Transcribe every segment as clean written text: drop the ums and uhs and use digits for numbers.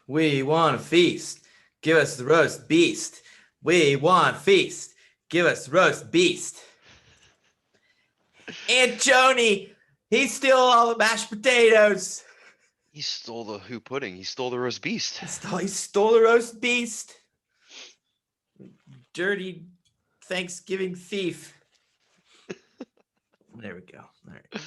We want a feast. Give us the roast beast. We want feast. Give us roast beast. And Joni, he stole all the mashed potatoes. He stole the who pudding. He stole the roast beast. He stole the roast beast. Dirty Thanksgiving thief. There we go. All right.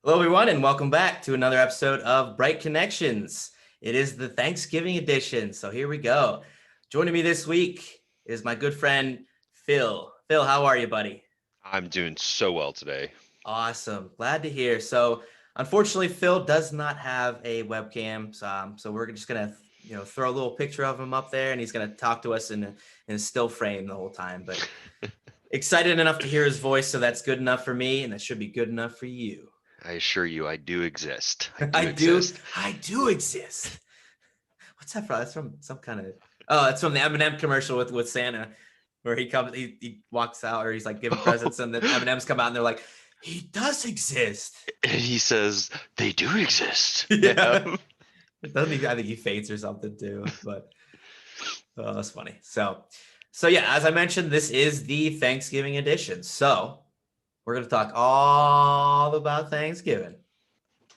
Hello, everyone, and welcome back to another episode of Bright Connections. It is the Thanksgiving edition, so here we go. Joining me this week is my good friend, Phil. Phil, how are you, buddy? I'm doing so well today. Awesome. Glad to hear. So, unfortunately, Phil does not have a webcam, so we're just going to throw a little picture of him up there, and he's going to talk to us in a still frame the whole time. But excited enough to hear his voice, so that's good enough for me, and that should be good enough for you. I assure you, I do exist. I do exist. What's that from? That's from some kind of. Oh, it's from the M&M commercial with Santa, where he walks out, or he's like giving presents, and the M&Ms come out, and they're like, "He does exist." And he says, "They do exist." Yeah. Doesn't he? I think he faints or something too. But that's funny. So yeah, as I mentioned, this is the Thanksgiving edition. So we're going to talk all about Thanksgiving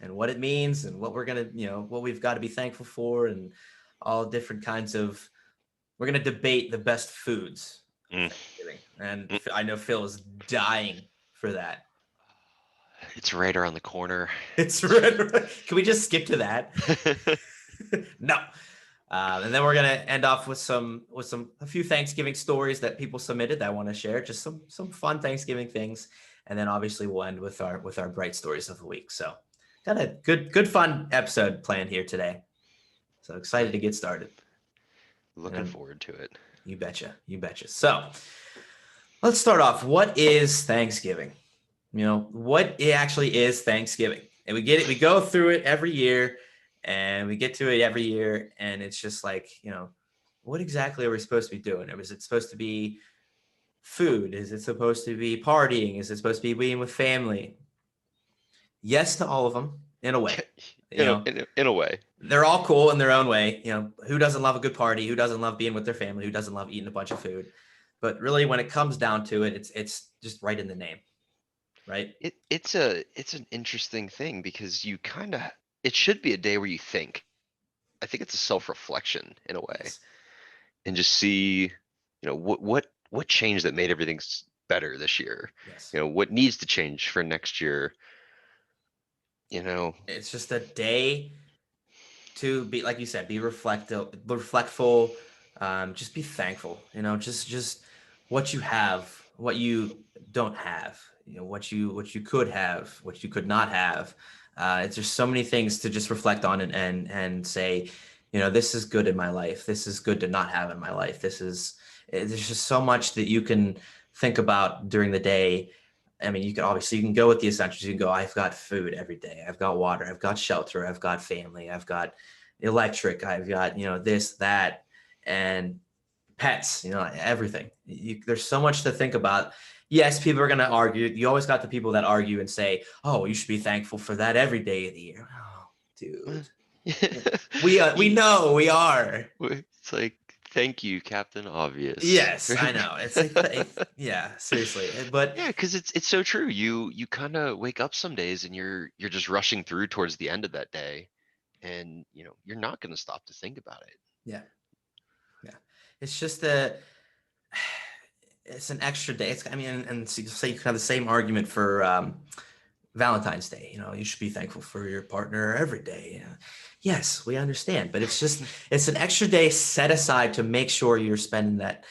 and what it means and what we're going to, what we've got to be thankful for, and all different kinds of, we're going to debate the best foods. Thanksgiving. And I know Phil is dying for that. It's right around the corner. It's right. Can we just skip to that? No. And then we're going to end off with a few Thanksgiving stories that people submitted that I want to share, just some fun Thanksgiving things. And then obviously we'll end with our bright stories of the week. So got a good fun episode planned here today. So excited to get started. Looking forward to it. You betcha. So let's start off. What is Thanksgiving? What it actually is Thanksgiving. And we go through it every year, and we get to it every year, and it's just like, what exactly are we supposed to be doing? Is it supposed to be food? Is it supposed to be partying? Is it supposed to be being with family? Yes to all of them, in a way. In a way. They're all cool in their own way. Who doesn't love a good party? Who doesn't love being with their family? Who doesn't love eating a bunch of food? But really, when it comes down to it, it's just right in the name, right? It's an interesting thing, because it should be a day where you think. I think it's a self-reflection in a way, Yes. and just see, what changed that made everything better this year. Yes. What needs to change for next year. It's just a day to be, like you said, be reflectful, just be thankful, just what you have, what you don't have, what you could have, what you could not have. It's just so many things to just reflect on and say, this is good in my life. This is good to not have in my life. There's just so much that you can think about during the day. I mean, you can go with the essentials. You can go, I've got food every day. I've got water. I've got shelter. I've got family. I've got electric. I've got, this, that, and pets, everything. There's so much to think about. Yes, people are going to argue. You always got the people that argue and say, oh, you should be thankful for that every day of the year. Oh, dude. We know we are. It's like, thank you, Captain Obvious. Yes, I know. It's like, yeah, seriously. But yeah, because it's so true. You kind of wake up some days and you're just rushing through towards the end of that day, and you're not going to stop to think about it. Yeah. It's just it's an extra day. And so you can have the same argument for Valentine's Day. You should be thankful for your partner every day. Yes, we understand, but it's an extra day set aside to make sure you're spending that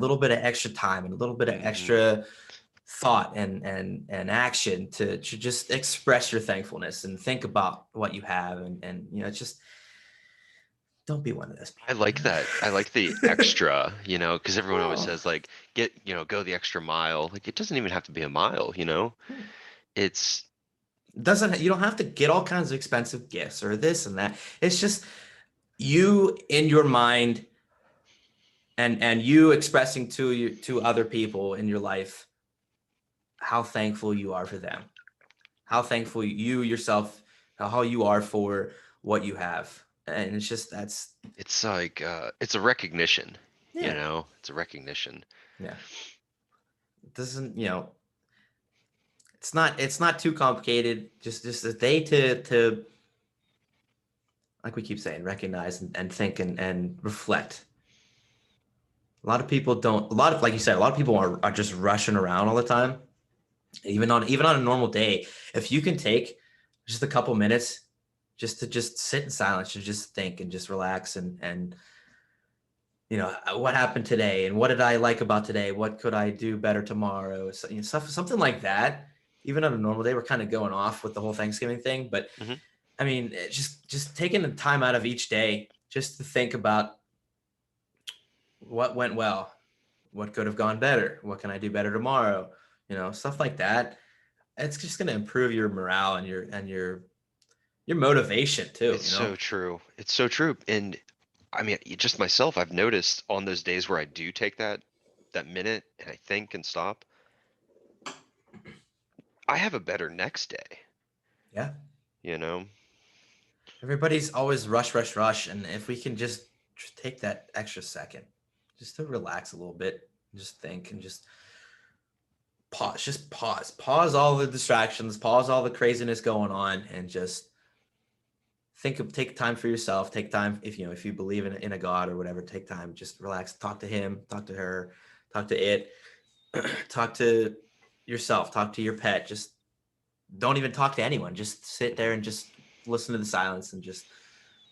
little bit of extra time and a little bit of extra thought and action to just express your thankfulness and think about what you have, and it's just, don't be one of those people. I like that. I like the extra, because everyone always says, like, go the extra mile. Like, it doesn't even have to be a mile, It's you don't have to get all kinds of expensive gifts or this and that. It's just you in your mind and you expressing to you to other people in your life how thankful you are for them, how thankful you yourself, how you are for what you have. And it's just that's It's like it's a recognition, yeah, it's a recognition. yeah. It doesn't, it's not too complicated. Just a day to like we keep saying, recognize and think and reflect. A lot of people don't. A lot of, like you said, a lot of people are just rushing around all the time. Even on a normal day, if you can take just a couple minutes just to just sit in silence, to just think and just relax and what happened today and what did I like about today? What could I do better tomorrow? So, stuff, something like that. Even on a normal day, we're kind of going off with the whole Thanksgiving thing, but Hmm. I mean, just taking the time out of each day just to think about what went well, what could have gone better, what can I do better tomorrow, stuff like that. It's just going to improve your morale and your motivation too. It's so true. It's so true. And I mean, just myself, I've noticed on those days where I do take that minute and I think and stop, I have a better next day, Yeah, you know? everybody's always rush, rush, rush, and if we can just take that extra second, just to relax a little bit, just think and just pause all the distractions, pause all the craziness going on, and just take time for yourself. Take time if you believe in a God or whatever. Take time, just relax, talk to him, talk to her, talk to it, talk to yourself, talk to your pet. Just don't even talk to anyone. Just sit there and just listen to the silence and just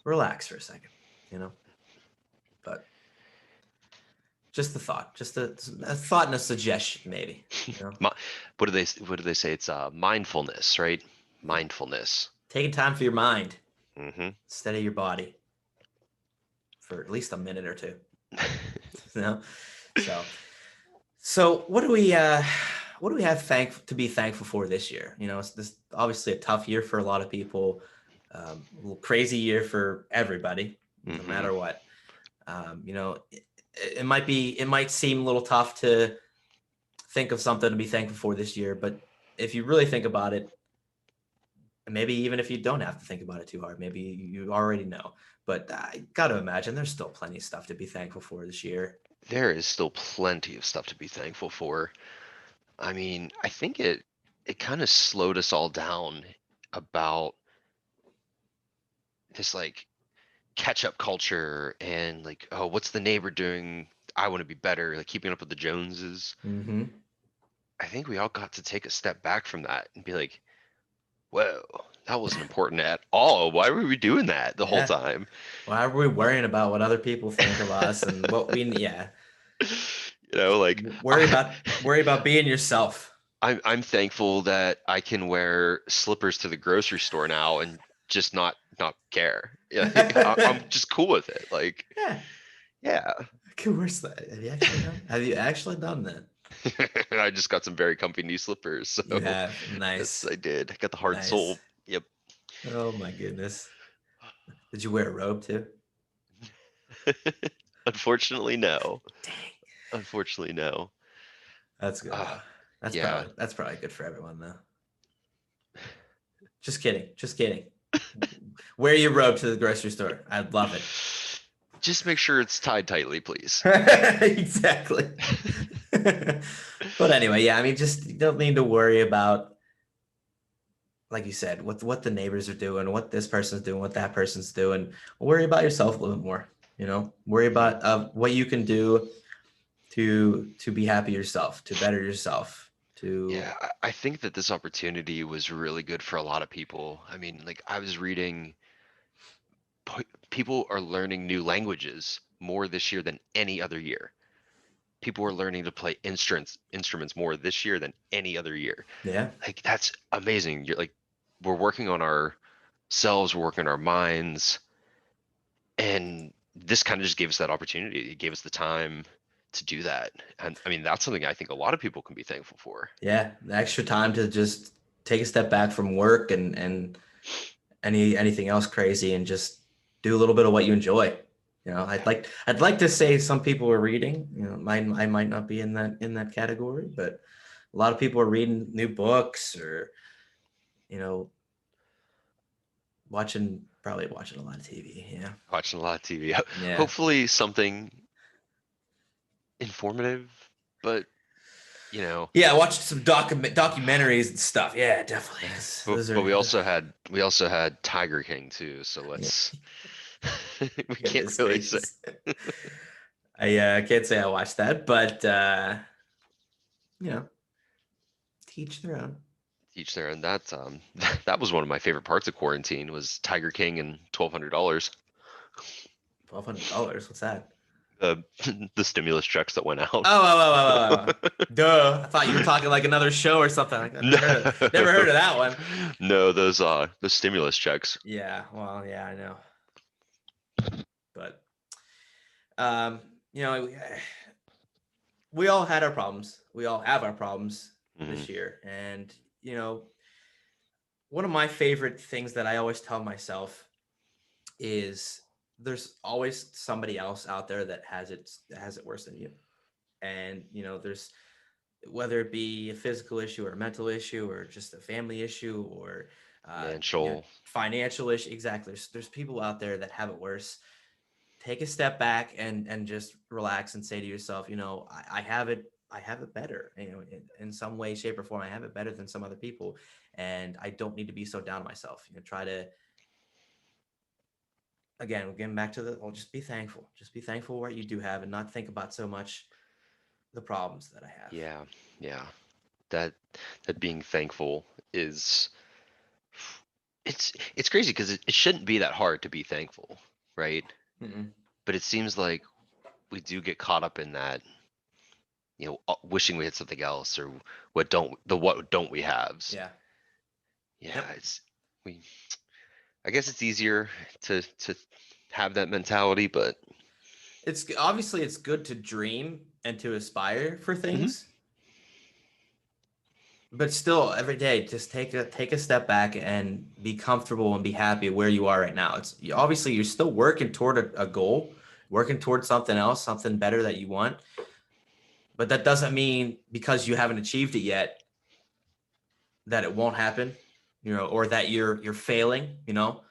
relax for a second. You know, but just the thought, just a thought and a suggestion, maybe. You know, Mi- what do they say? It's mindfulness, right? yeah, Mindfulness. taking time for your mind Hmm. instead of your body for at least a minute or two. You know, so what do we have to be thankful for this year? It's this obviously a tough year for a lot of people, a little crazy year for everybody, no Hmm. matter what. It might seem a little tough to think of something to be thankful for this year, but if you really think about it, maybe even if you don't have to think about it too hard, maybe you already know. But I got to imagine there's still plenty of stuff to be thankful for this year. There is still plenty of stuff to be thankful for. I mean, I think it kind of slowed us all down about this like catch up culture and like, oh, what's the neighbor doing? I want to be better, like keeping up with the Joneses. Mm-hmm. I think we all got to take a step back from that and be like, whoa, that wasn't important at all. Why were we doing that the whole Yeah. time? Why are we worrying about what other people think of us and what we? Yeah. Like Worry about being yourself. I'm thankful that I can wear slippers to the grocery store now and just not care. Yeah, I'm Yeah. just cool with it. Like, yeah. Okay, where's that? Have you actually done that? I just got some very comfy new slippers, You so have. yes, Nice. I did. I got the hard Nice. sole. Yep. Oh my goodness. Did you wear a robe too? Unfortunately, no. Dang. Unfortunately, no. That's good Uh, though. That's yeah. probably that's probably good for everyone though. Just kidding. Just kidding. Wear your robe to the grocery store. I'd love it. Just make sure it's tied tightly, please. Exactly. But anyway, yeah, I mean, just you don't need to worry about, like you said, what the neighbors are doing, what this person's doing, what that person's doing. Worry about yourself a little bit more. Worry Mhm. about what you can do to be happy yourself, to better yourself, to Yeah, I think that this opportunity was really good for a lot of people. I mean, like I was reading, people are learning new languages more this year than any other year. People are learning to play instruments more this year than any other year. yeah, Like that's amazing. You're like, we're working on ourselves, we're working on our minds, and this kind of just gave us that opportunity. It gave us the time to do that. And I mean, that's something I think a lot of people can be thankful for. yeah, the extra time to just take a step back from work and anything else crazy and just do a little bit of what you enjoy. You know, I'd like to say some people are reading. You know, I might not be in that category, but a lot of people are reading new books or, you know, probably watching a lot of TV. Yeah. Watching a lot of TV. Yeah. Hopefully something informative, but you know, Yeah, watching some documentaries and stuff. Yeah, definitely. 'Cause but, those but are we also had Tiger King too. So yeah, let's we can't goodness really say gracious. I can't say I watched that, but you know, teach their own. teach there. And that that was one of my favorite parts of quarantine was Tiger King and $1,200. $1,200. What's that? The the stimulus checks that went out. Duh. I thought you were talking like another show or something. Like, I No, never heard of that one. no, those stimulus checks. Yeah, well, yeah, I know. But um, you know, we all had our problems. We all have our problems Hmm. this year. And, you know, one of my favorite things that I always tell myself is there's always somebody else out there that has it worse than you. And, you know, there's whether it be a physical issue or a mental issue or just a family issue or Financial. financial issue. Exactly. There's people out there that have it worse. Take a step back and just relax and say to yourself, you know, I have it better, you know, in some way, shape, or form. I have it better than some other people, and I don't need to be so down on myself. You know, try to again, we're getting back to well, just be thankful. Just be thankful for what you do have, and not think about so much the problems that I have. Yeah, yeah. That that being thankful is it's crazy because it shouldn't be that hard to be thankful, right? Mm-mm. But it seems like we do get caught up in that, wishing we had something else or what don't we haves. Yeah. Yeah, Yep. we I guess it's easier to have that mentality, but It's obviously it's good to dream and to aspire for Mhm. things, but still every day just take a step back and be comfortable and be happy where you are right now. Obviously you're still working toward a goal, working toward something else, something better that you want, but that doesn't mean because you haven't achieved it yet that it won't happen, you know, or that you're failing, you know.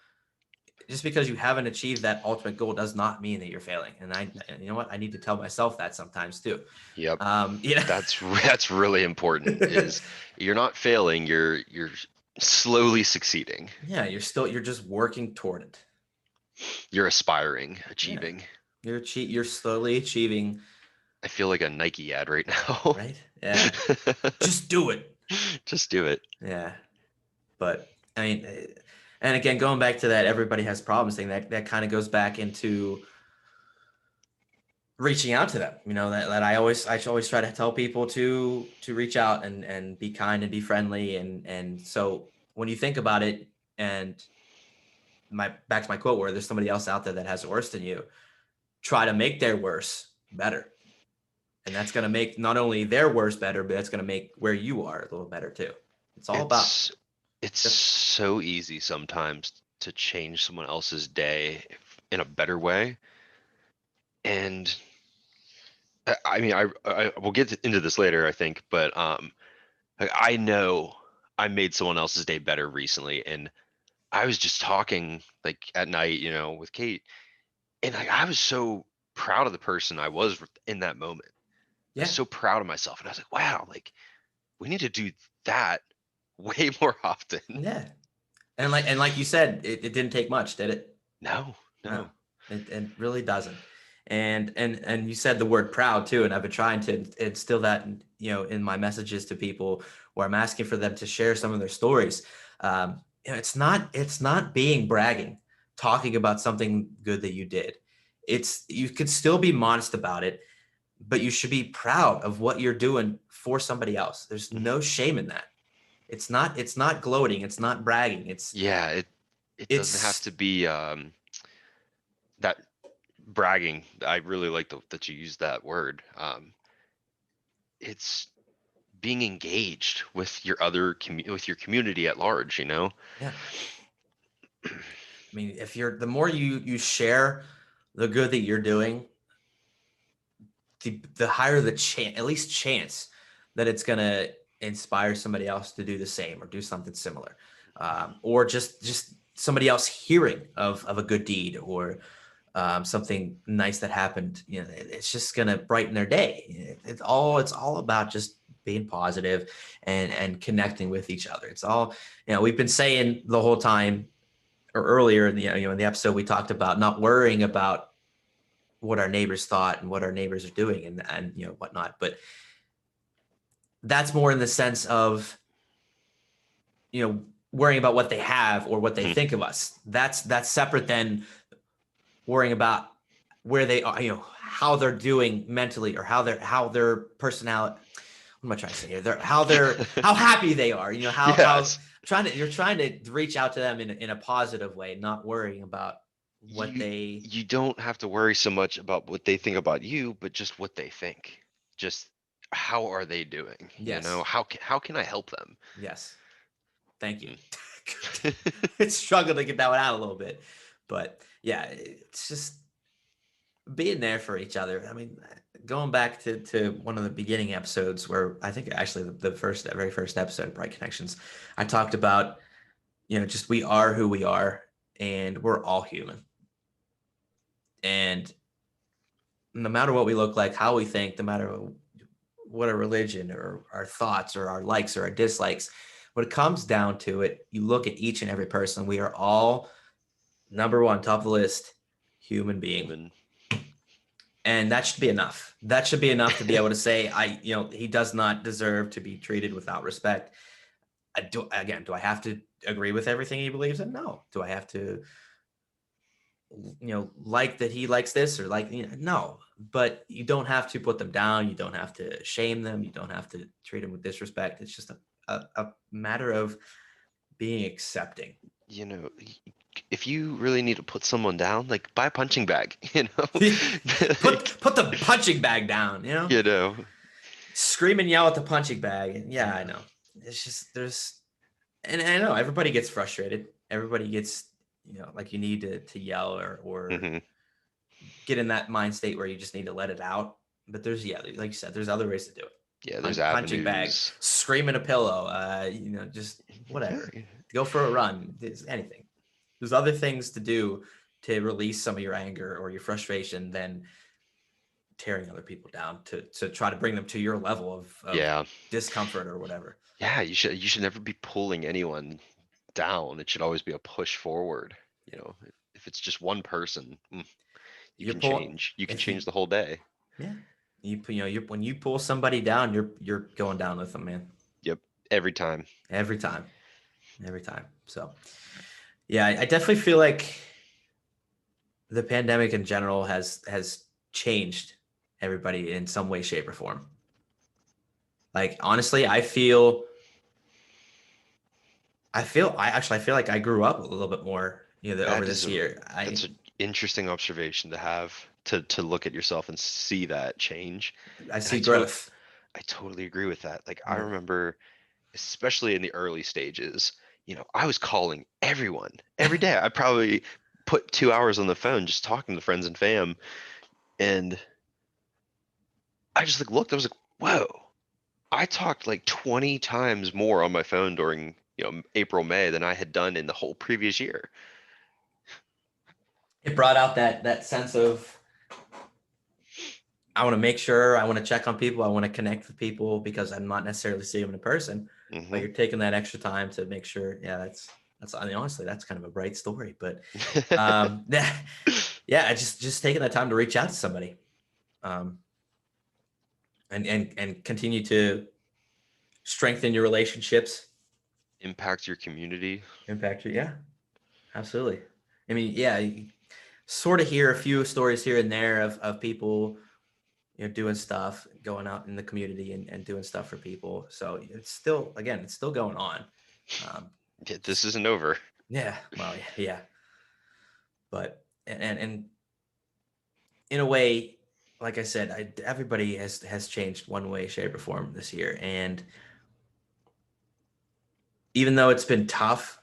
Just because you haven't achieved that ultimate goal does not mean that you're failing. And you know what, I need to tell myself that sometimes too. Yep. Yeah. That's really important is you're not failing, you're slowly succeeding. Yeah, you're just working toward it. You're aspiring, Yeah, achieving. you're slowly achieving. I feel like a Nike ad right now. Right. Yeah, just do it. Just do it. Yeah, but I mean, and again, going back to that everybody has problems thing, that kind of goes back into reaching out to them. You know, that I always try to tell people to reach out and be kind and be friendly. And so when you think about it, and back to my quote, where there's somebody else out there that has it worse than you, try to make their worse better. And that's going to make not only their worse better, but that's going to make where you are a little better too. It's all about It's it's just so easy sometimes to change someone else's day in a better way. And I mean, I will get into this later, I think, but like, I know I made someone else's day better recently, and I was just talking like at night, with Kate, and like I was so proud of the person I was in that moment. I was yeah, so proud of myself, and I was like, wow, like we need to do that way more often. yeah. And like you said, it didn't take much, did it? No, No, no. it really doesn't. And you said the word proud too, and I've been trying to instill that in my messages to people where I'm asking for them to share some of their stories. It's not being bragging, talking about something good that you did. It's you could still be modest about it, but you should be proud of what you're doing for somebody else. There's Mhm. no shame in that. It's not gloating, it's not bragging. It's Yeah, it doesn't have it's to be that bragging. I really like that you use that word. It's being engaged with with your community at large. yeah. I mean, if you're the more you share the good that you're doing, the higher the chance, at least chance, that it's gonna inspire somebody else to do the same or do something similar, or just somebody else hearing of a good deed or something nice that happened. You know, it's just gonna brighten their day. It's all about just being positive and connecting with each other. It's all, we've been saying the whole time, or earlier in the in the episode we talked about not worrying about what our neighbors thought and what our neighbors are doing and whatnot, but that's more in the sense of worrying about what they have or what they Mhm. think of us. That's separate than worrying about where they are, how they're doing mentally, or how their personality, what am I trying to say here? How happy they are, how Yes. you're trying to reach out to them in a positive way, not worrying about what You they. you don't have to worry so much about what they think about you, but just what they think. Just how are they doing? Yes. How can I help them? Yes. Thank you. Mm. It's struggled to get that one out a little bit, but yeah, it's just being there for each other. I mean, going back to one of the beginning episodes where I think actually the very first episode of Bright Connections, I talked about, just we are who we are and we're all human. And no matter what we look like, how we think, no matter what our religion or our thoughts or our likes or our dislikes, when it comes down to it, you look at each and every person, we are all number one, top of the list, human being. Human. And that should be enough. That should be enough to be able to say, he does not deserve to be treated without respect. Do I have to agree with everything he believes in? No. Do I have to, like that he likes this or like, no, but you don't have to put them down. You don't have to shame them. You don't have to treat them with disrespect. It's just a matter of being accepting. You know, if you really need to put someone down, like buy a punching bag, Like, put the punching bag down, you know, scream and yell at the punching bag. And yeah, I yeah. know. It's just and I know everybody gets frustrated. Everybody gets, like you need to yell or Hmm. get in that mind state where you just need to let it out. But like you said, there's other ways to do it. Yeah, there's Punching bag, avenues. scream in a pillow, just Yeah, whatever. Go for a run. There's anything. There's other things to do to release some of your anger or your frustration than tearing other people down to try to bring them to your level of yeah, discomfort or whatever. yeah. You should never be pulling anyone down. It should always be a push forward. If it's just one person, you You're can pulling change. You can if you change the whole day. yeah you when you pull somebody down, you're going down with them, man. Yep, every time. Every time, every time. So yeah, I definitely feel like the pandemic in general has changed everybody in some way, shape, or form. Like honestly, I feel like I grew up a little bit more, over That is this a year. that's an interesting observation to have, to look at yourself and see that change. I And I see to growth. I totally agree with that. Like I Yeah. remember, especially in the early stages, I was calling everyone every day. I probably put 2 hours on the phone just talking to friends and fam, and I just like looked. I was like, whoa! I talked like 20 times more on my phone during April, May than I had done in the whole previous year. It brought out that sense of I want to make sure, I want to check on people, I want to connect with people because I'm not necessarily seeing them in person, but Hmm. you're taking that extra time to make sure. Yeah, that's I mean honestly that's kind of a bright story, but yeah, yeah, just taking that time to reach out to somebody, um, and continue to strengthen your relationships, Impact your community. impact you. Yeah, absolutely. I mean, yeah, you sort of hear a few stories here and there of people, doing stuff, going out in the community and doing stuff for people. So it's still going on. Um, Yeah, this just, isn't over. yeah, well, yeah, yeah. But and in a way, like I said, everybody has changed one way, shape, or form this year. And even though it's been tough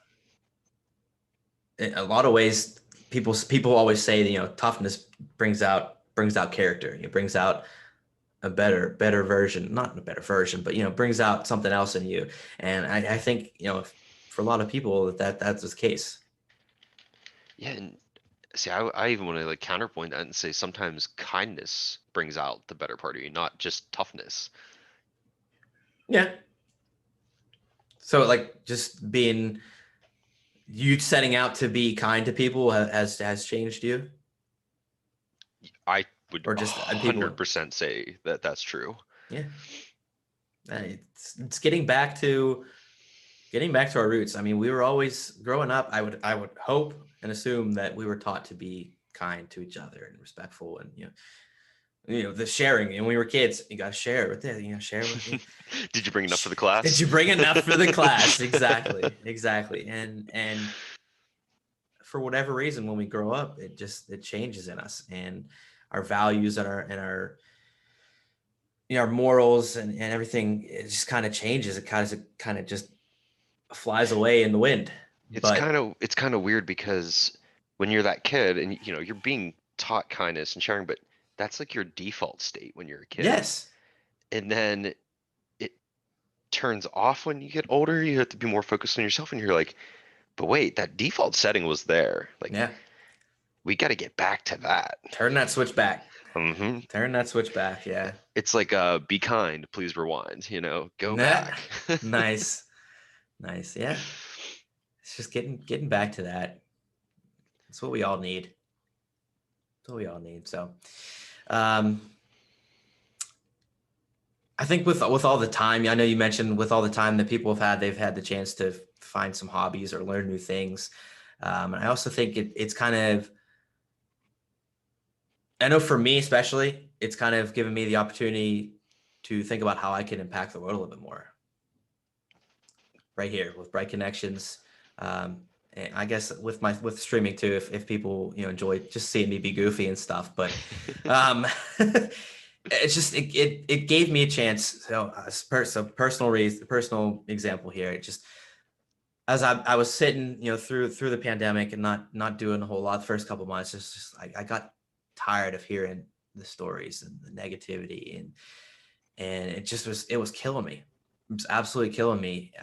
in a lot of ways, people always say that, toughness brings out character. It brings out a better version, not a better version, but brings out something else in you. And I think, for a lot of people that's the case. Yeah, and see, I even want to like counterpoint that and say sometimes kindness brings out the better part of you, not just toughness. Yeah. So like just being you setting out to be kind to people has changed you, I would or just people. 100% say that that's true. Yeah. It's getting back to our roots. I mean, we were always growing up. I would hope and assume that we were taught to be kind to each other and respectful, and the sharing. And when we were kids, you got to share with it. Share with you. Did you bring enough for the Did class? you bring enough for the class? Exactly. And for whatever reason, when we grow up, it changes in us, and our values and our our morals and everything, it just kind of changes. It kind of just flies away in the wind. But It's kind of weird because when you're that kid and you're being taught kindness and sharing, but that's like your default state when you're a kid. yes, And then it turns off when you get older. You have to be more focused on yourself and you're like, but wait, that default setting was there. Like yeah, we got to get back to that. turn that switch back. Hmm. Turn that switch back. Yeah. It's like be kind, please rewind, go Nah. back. Nice. Nice. Yeah. It's just getting back to that. That's what we all need. That's what we all need. So, um, I think with all the time, I know you mentioned with all the time that people have had, they've had the chance to find some hobbies or learn new things. And I also think it's kind of, I know for me especially, it's kind of given me the opportunity to think about how I can impact the world a little bit more. Right here with Bright Connections, and I guess with streaming too, if people enjoy just seeing me be goofy and stuff, but it's just it gave me a chance. So, personal example here. It just as I was sitting through the pandemic and not doing a whole lot the first couple of months, it's just I got tired of hearing the stories and the negativity, and it was killing me. It was absolutely killing me.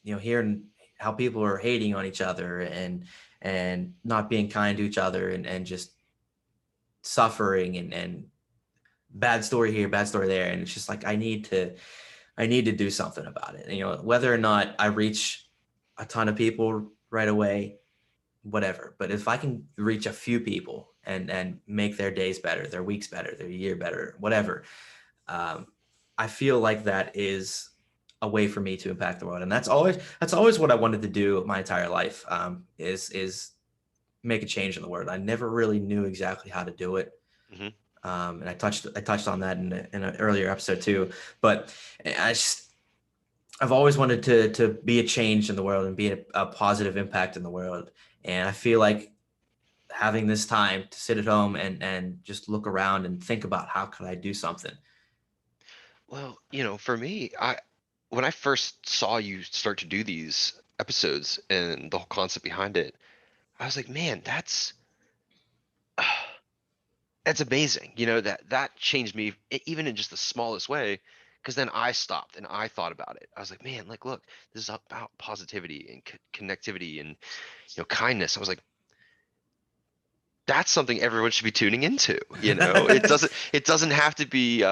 Hearing how people are hating on each other and not being kind to each other and just suffering and bad story here, bad story there, and it's just like I need to do something about it. Whether or not I reach a ton of people right away, whatever. But if I can reach a few people and make their days better, their weeks better, their year better, whatever, I feel like that is a way for me to impact the world. And that's always what I wanted to do my entire life, is make a change in the world. I never really knew exactly how to do it. Hmm. And I touched on that in an earlier episode too. But I've always wanted to be a change in the world and be a positive impact in the world. And I feel like having this time to sit at home and just look around and think about how could I do something. Well, for me, I when I first saw you start to do these episodes and the whole concept behind it, I was like, man, that's amazing. That changed me even in just the smallest way. Because then I stopped and I thought about it. I was like, man, like, look, this is about positivity and connectivity and kindness. I was like, that's something everyone should be tuning into. It doesn't have to be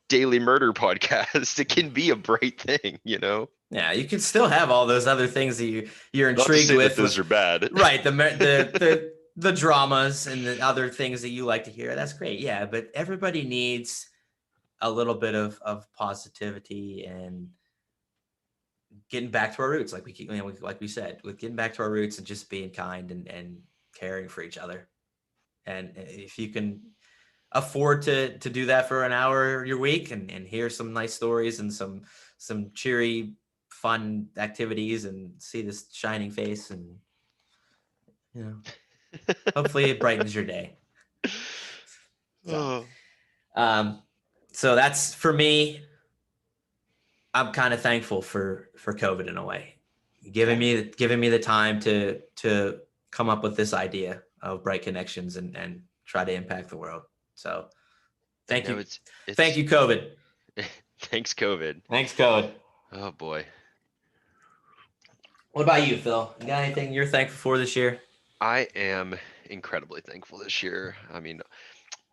daily murder podcast. It can be a bright thing. Yeah, you can still have all those other things that you're Not to intrigued say that with, those are bad. right? The dramas and the other things that you like to hear. That's great. Yeah, but everybody needs a little bit of positivity and getting back to our roots, like we keep, like we said, with getting back to our roots and just being kind and caring for each other. And if you can afford to do that for an hour your week and hear some nice stories and some cheery, fun activities and see this shining face, and hopefully it brightens your day. So, Oh, um, so that's for me. I'm kind of thankful for COVID in a way, giving yeah. me the time to come up with this idea of Bright Connections and try to impact the world. So And thank no, you. Thank it's you, COVID. thanks COVID. Thanks, COVID. Oh boy. What about you, Phil? You got anything you're thankful for this year? I am incredibly thankful this year. I mean,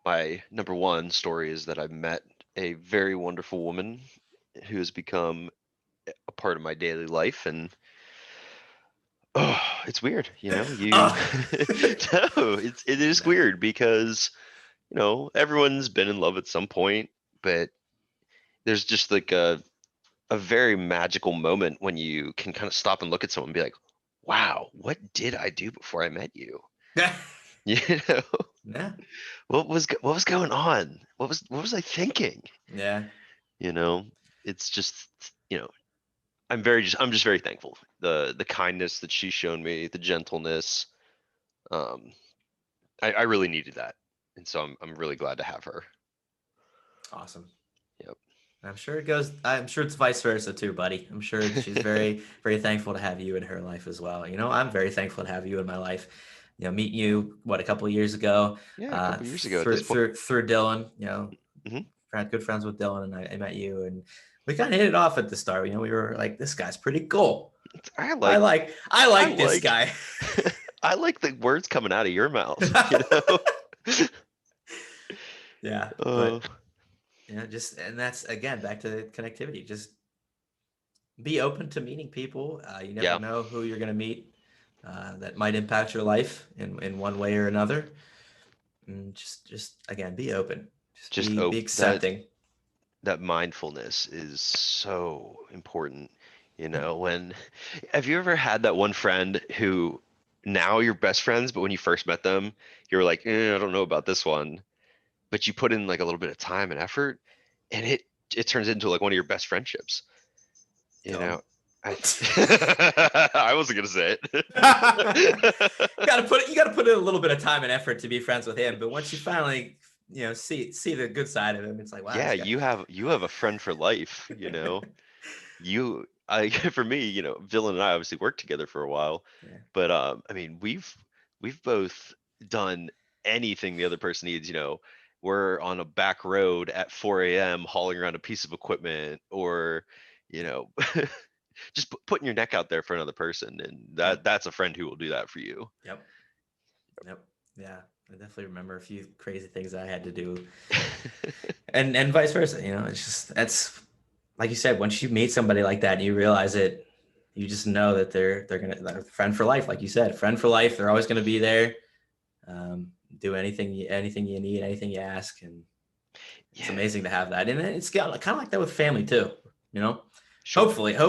my number one story is that I met a very wonderful woman who has become a part of my daily life, and oh, it's weird, you Oh, no, it is no. weird because, everyone's been in love at some point, but there's just like a very magical moment when you can kind of stop and look at someone and be like, wow, what did I do before I met you? You know, Yeah. what was going on? What was I thinking? Yeah. You know, it's just, you know, I'm just very thankful. The kindness that she's shown me, the gentleness. Um, I really needed that. And so I'm really glad to have her. Awesome. Yep. I'm sure it's vice versa too, buddy. I'm sure she's very, very thankful to have you in her life as well. I'm very thankful to have you in my life. Meet you, a couple of years ago, Yeah, a couple years ago at this through, point. through Dylan, Hmm. good friends with Dylan, and I met you, and we kind of hit it off at the start. We were like, this guy's pretty cool. I I like like, I I like this like guy. I like the words coming out of your mouth. Yeah, Uh, but just and that's again back to connectivity. Just be open to meeting people. You never yeah, know who you're going to meet that might impact your life in one way or another. And just again, be open. Just just be that accepting. that mindfulness is so important. When have you ever had that one friend who now you're best friends, but when you first met them, you were like, I don't know about this one, but you put in like a little bit of time and effort, and it turns into like one of your best friendships. You Dumb. know, I I wasn't gonna say it. You gotta put in a little bit of time and effort to be friends with him. But once you finally see the good side of him, it's like, wow, Yeah, this guy. you have a friend for life. You I for me, Dylan and I obviously worked together for a while, Yeah. but I mean, we've both done anything the other person needs. We're on a back road at 4 a.m. hauling around a piece of equipment, or you know, just putting your neck out there for another person, and Yep. that's a friend who will do that for you. Yep. Yep. Yeah. I definitely remember a few crazy things I had to do, and vice versa. It's just that's like you said. Once you meet somebody like that and you realize it, you just know that they're a friend for life. Like you said, friend for life. They're always gonna be there. Do anything you need, anything you ask, and it's Yeah, amazing to have that. And it's kind of like that with family too. You know, sure. hopefully, like,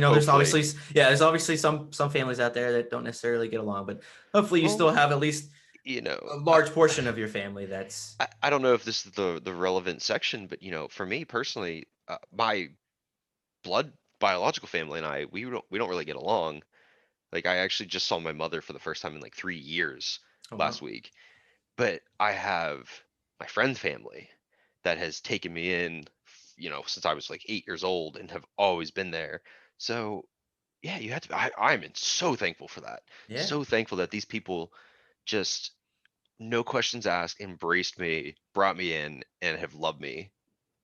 there's Hopefully, obviously, yeah, there's obviously some families out there that don't necessarily get along, but hopefully you still well, have at least you know, a large portion of your family that's I don't know if this is the relevant section, but for me personally, my blood biological family and I, we don't really get along. Like I actually just saw my mother for the first time in like 3 years oh last wow. week. But I have my friend's family that has taken me in, since I was like 8 years old and have always been there. So yeah, you have to. I'm so thankful for that. Yeah. So thankful that these people just no questions asked, embraced me, brought me in, and have loved me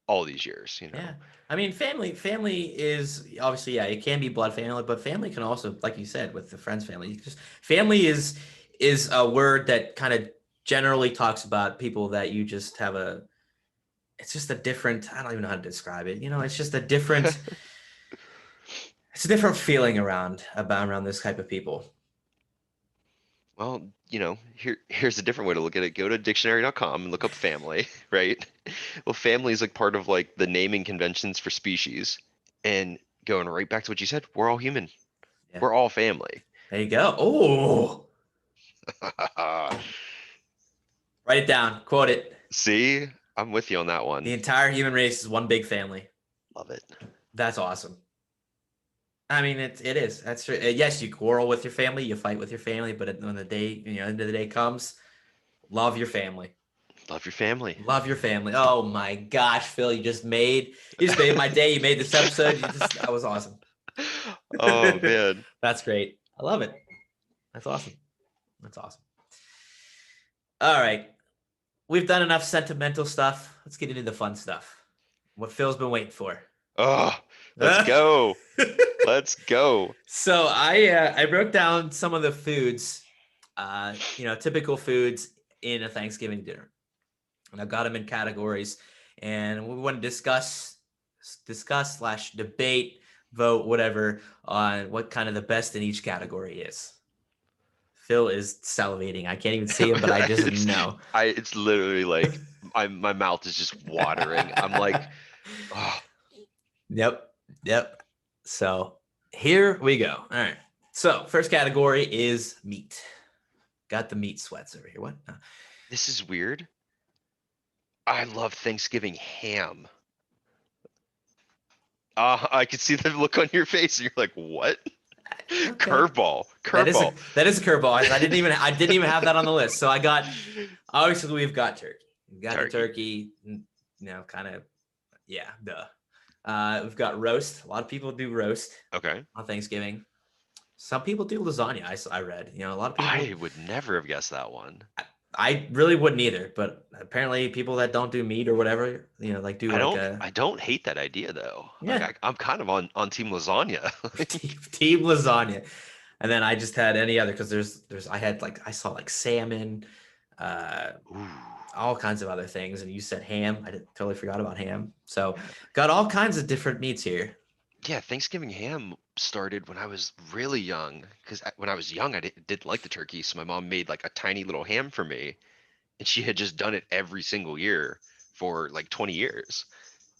all these years. Yeah. I mean, family is obviously, yeah, it can be blood family, but family can also, like you said, with the friends family, just family is a word that kind of generally talks about people that you just have it's just a different, I don't even know how to describe it. It's just it's a different feeling around this type of people. Well, here's a different way to look at it. Go to dictionary.com and look up family, right? Well, family is like part of like the naming conventions for species. And going right back to what you said, we're all human. Yeah. We're all family. There you go. Oh, write it down, quote it. See, I'm with you on that The one. entire human race is one big family. Love it. That's awesome. I mean, it is. That's true. Yes, you quarrel with your family, you fight with your family, but when the day, end of the day comes, love your family. Love your family. Love your family. Oh my gosh, Phil, you just made my day. You made this episode. That was awesome. Oh man. That's great. I love it. That's awesome. That's awesome. All right. We've done enough sentimental stuff. Let's get into the fun stuff. What Phil's been waiting for. Oh, let's go. Let's go. So I broke down some of the foods, typical foods in a Thanksgiving dinner, and I've got them in categories, and we want to discuss slash debate, vote, whatever, on what kind of the best in each category is. Phil is salivating. I can't even see him, but I just know. It's literally like my mouth is just watering. I'm like, oh, Yep. So here we go. All right. So first category is meat. Got the meat sweats over here. What? this is weird. I love Thanksgiving ham. I can see the look on your face, and you're like, what? Okay. Curveball. That is Curveball. a curveball. I didn't even have that on the list. So I got, obviously we've got turkey. We've got the turkey, kind of, yeah, duh. We've got roast. A lot of people do roast Okay. on Thanksgiving. Some people do lasagna. I read, a lot of people. I would never have guessed that one. I really wouldn't either, but apparently people that don't do meat or whatever, like do I don't hate that idea though. Yeah. Like I'm kind of on team lasagna. team lasagna. And then I just had any other, because I saw like salmon, Ooh. all kinds of other things, and you said ham. I totally forgot about ham. So got all kinds of different meats here. Yeah, Thanksgiving ham started when I was really young. Because when I was young, I didn't like the turkey, so my mom made like a tiny little ham for me, and she had just done it every single year for like 20 years,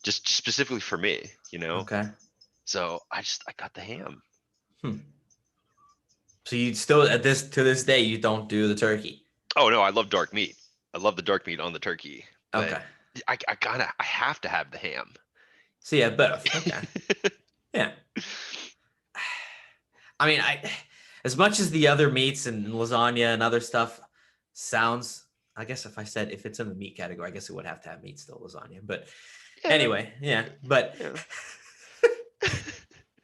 just specifically for me, Okay. So I got the ham. So you still to this day you don't do the turkey? Oh no, I love dark meat. I love the dark meat on the turkey, but Okay. I have to have the ham. So yeah, both. Okay. Yeah. I mean, as much as the other meats and lasagna and other stuff sounds, I guess if I said if it's in the meat category, I guess it would have to have meat still, lasagna. But anyway, yeah. But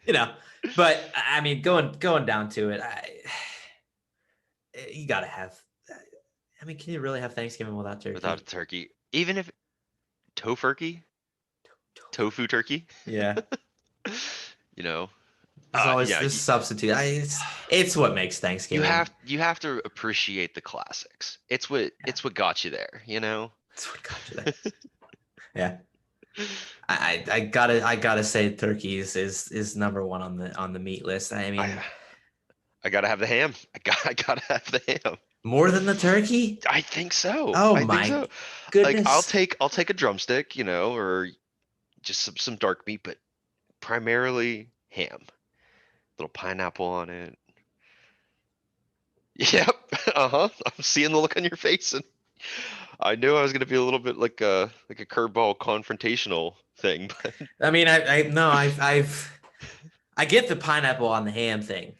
Yeah. but I mean, going down to it, you gotta have. I mean, can you really have Thanksgiving without turkey? Without a turkey, even if tofurkey, tofu turkey. Yeah. There's always Yeah, this substitute. It's what makes Thanksgiving. you have to appreciate the classics. It's what got you there. It's what got you there. Yeah. I gotta say turkey is number one on the meat list. I mean, I gotta have the ham. I gotta have the ham. More than the turkey? I think so. Oh I my think so. goodness. Like I'll take a drumstick, or just some dark meat, but primarily ham. Little pineapple on it. Yep. I'm seeing the look on your face, and I knew I was gonna be a little bit like a curveball confrontational thing, but I mean, I get the pineapple on the ham thing.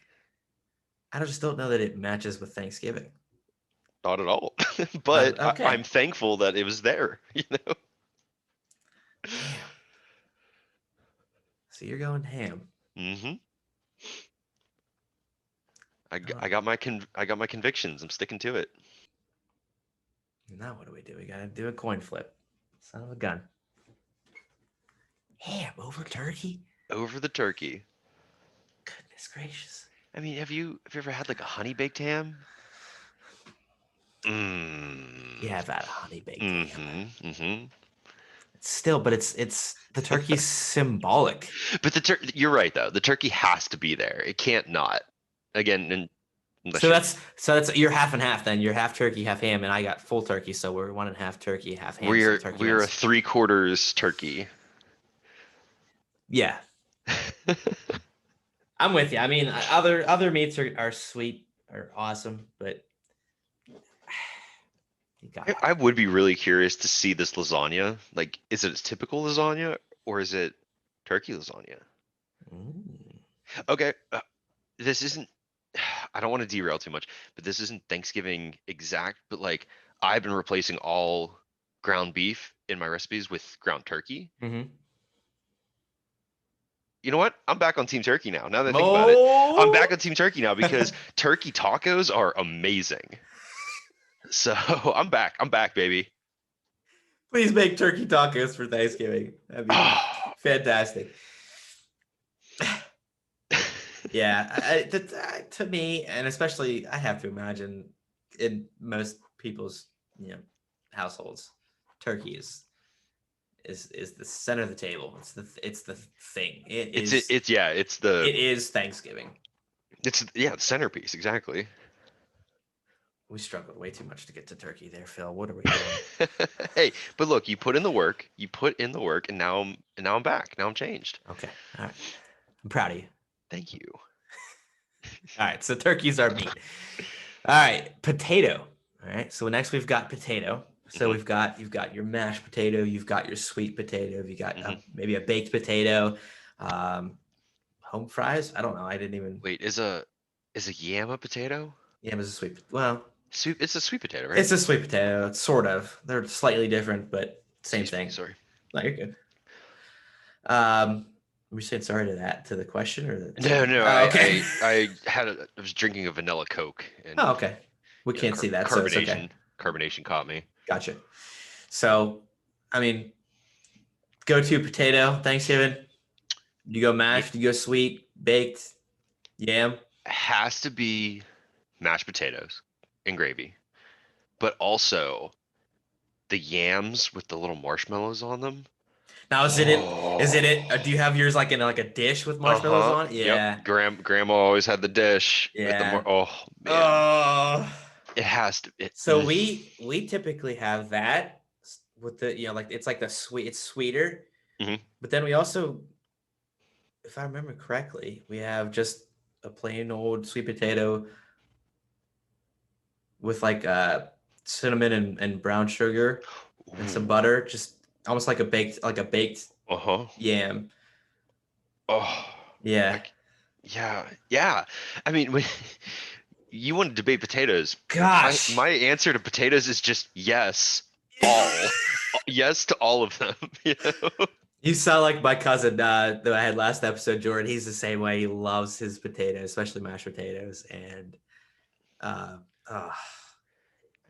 I just don't know that it matches with Thanksgiving. not at all. But Okay. I'm thankful that it was there. Damn. So you're going ham. Mm-hmm. I got my convictions. I'm sticking to it. Now what do? We gotta do a coin flip. Son of a gun. Ham over turkey? Over the turkey. Goodness gracious. I mean, have you ever had like a honey baked ham? Yeah, I've had a honey baked ham. Mm-hmm. But it's the turkey's symbolic. But you're right though. The turkey has to be there. It can't not. Again, so that's you're half and half then. You're half turkey, half ham, and I got full turkey, so we're 1.5 turkey, half ham. We're so a 3/4 turkey. Yeah. I'm with you. I mean, other meats are sweet, are awesome, but I would be really curious to see this lasagna. Like, is it a typical lasagna or is it turkey lasagna? Okay, this isn't. I don't want to derail too much, but this isn't Thanksgiving exact. But like, I've been replacing all ground beef in my recipes with ground turkey. You know what? I'm back on Team Turkey now. Now that I think about it, I'm back Oh, on Team Turkey now because turkey tacos are amazing. So I'm back. I'm back, baby. please make turkey tacos for Thanksgiving. That'd be Oh. fantastic. Yeah, to me, and especially I have to imagine in most people's households, turkey is the center of the table. It's the thing. It It's is yeah, it is Thanksgiving. the centerpiece, exactly. We struggled way too much to get to turkey there, Phil. What are we doing? Hey, but look, you put in the work, and now I'm back. Now I'm changed. Okay, all right. I'm proud of you. Thank you. All right, so turkey's our meat. All right, potato. All right, so next we've got potato. So Hmm. you've got your mashed potato, you've got your sweet potato, you got Hmm. maybe a baked potato, um, home fries. I don't know. I didn't even. Wait, is a yam a potato? Yeah, it was a sweet. Well, It's a sweet potato, right? it's a sweet potato. It's sort of. They're slightly different, but same Excuse me, thing. sorry. No, you're good. Um, we saying sorry to the question or to No, me? no, Oh, okay. I was drinking a vanilla Coke Oh, and okay. We can't see that, so it's okay. carbonation caught me. Gotcha. So, I mean, go-to potato Thanksgiving. You go You mashed, you go sweet, baked, yam. has to be mashed potatoes and gravy, but also the yams with the little marshmallows on them. Now, is it it? Is it it? Oh, Do you have yours like in like a dish with marshmallows uh-huh. on it? Yep. Yeah, Grandma always had the dish with yeah. oh man. Oh. It has to So we typically have that with the like it's like the sweet. It's sweeter, Mhm. but then we also, if I remember correctly, we have just a plain old sweet potato with like cinnamon and brown sugar and some Ooh. butter, just almost like a baked Uh-huh. yam. Oh. Yeah. Like yeah. Yeah. I mean, when you want to debate potatoes, my Gosh. answer to potatoes is just yes, all. Yes to all of them, you know? You sound like my cousin that I had last episode, Jordan. He's the same way. He loves his potatoes, especially mashed potatoes. And uh, uh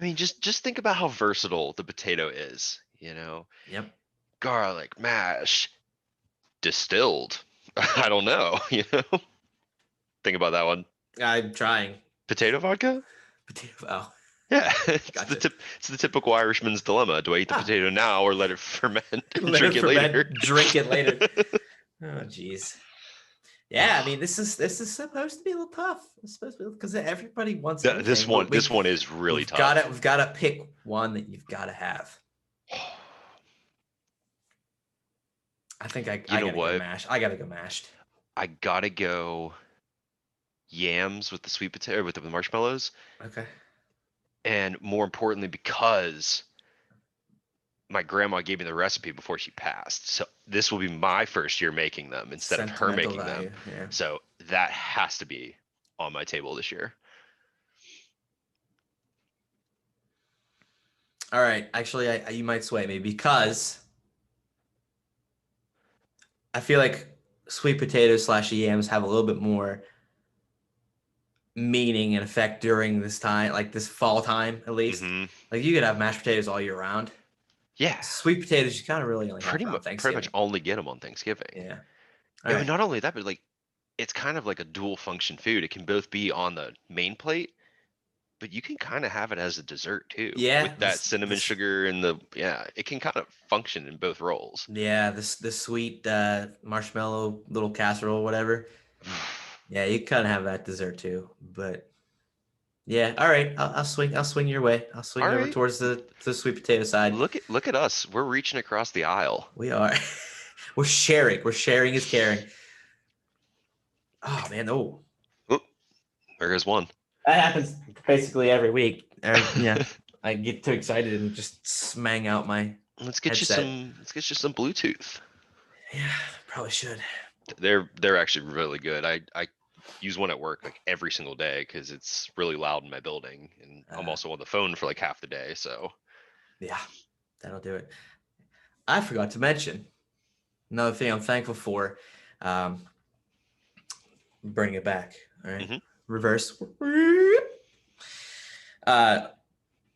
I mean, just think about how versatile the potato is, you know? yep. Garlic, mash, distilled. I don't know, you know? Think about that one. I'm trying. Potato vodka? Potato. Oh, Yeah, gotcha. it's the typical Irishman's dilemma. Do I eat the Ah, potato now or let it ferment and let it drink it later? ferment, drink it later. Oh, jeez. Yeah, I Oh, mean, this is supposed to be a little tough. It's supposed to be because everybody wants everything, but this one is really tough. we've got to pick one that you've got to have. I think You I know got to go what? mashed. I got to go mashed. I gotta go yams with the sweet potato with the marshmallows, Okay. and more importantly, because my grandma gave me the recipe before she passed. So this will be my first year making them instead of her Sentimental making them. value. Yeah. So that has to be on my table this year. All right. Actually, you might sway me because I feel like sweet potatoes slash yams have a little bit more meaning and effect during this time, like this fall time at least. Hmm. Like you could have mashed potatoes all year round. Yeah, Sweet potatoes you kind of really only have around pretty much Thanksgiving. only get them on Thanksgiving. Yeah. All And right. not only that, but like it's kind of like a dual function food. It can both be on the main plate, but you can kind of have it as a dessert too, Yeah. with that cinnamon sugar and yeah, it can kind of function in both roles. This sweet marshmallow little casserole, whatever. Yeah, you kind of have that dessert too. But yeah, all right. I'll swing. I'll swing your way. I'll swing All over right, towards the sweet potato side. look at us. We're reaching across the aisle. We are. We're sharing. We're sharing is caring. Oh man, oh, Oop, there goes one. that happens basically every week. Yeah, I get too excited and just smang out my headset. Let's get you some Bluetooth. Yeah, probably should. They're actually really good. I use one at work like every single day because it's really loud in my building, and I'm Uh, also on the phone for like half the day. So yeah, that'll do it. I forgot to mention another thing I'm thankful for. Um, bring it back. All right. Hmm. Reverse. Uh,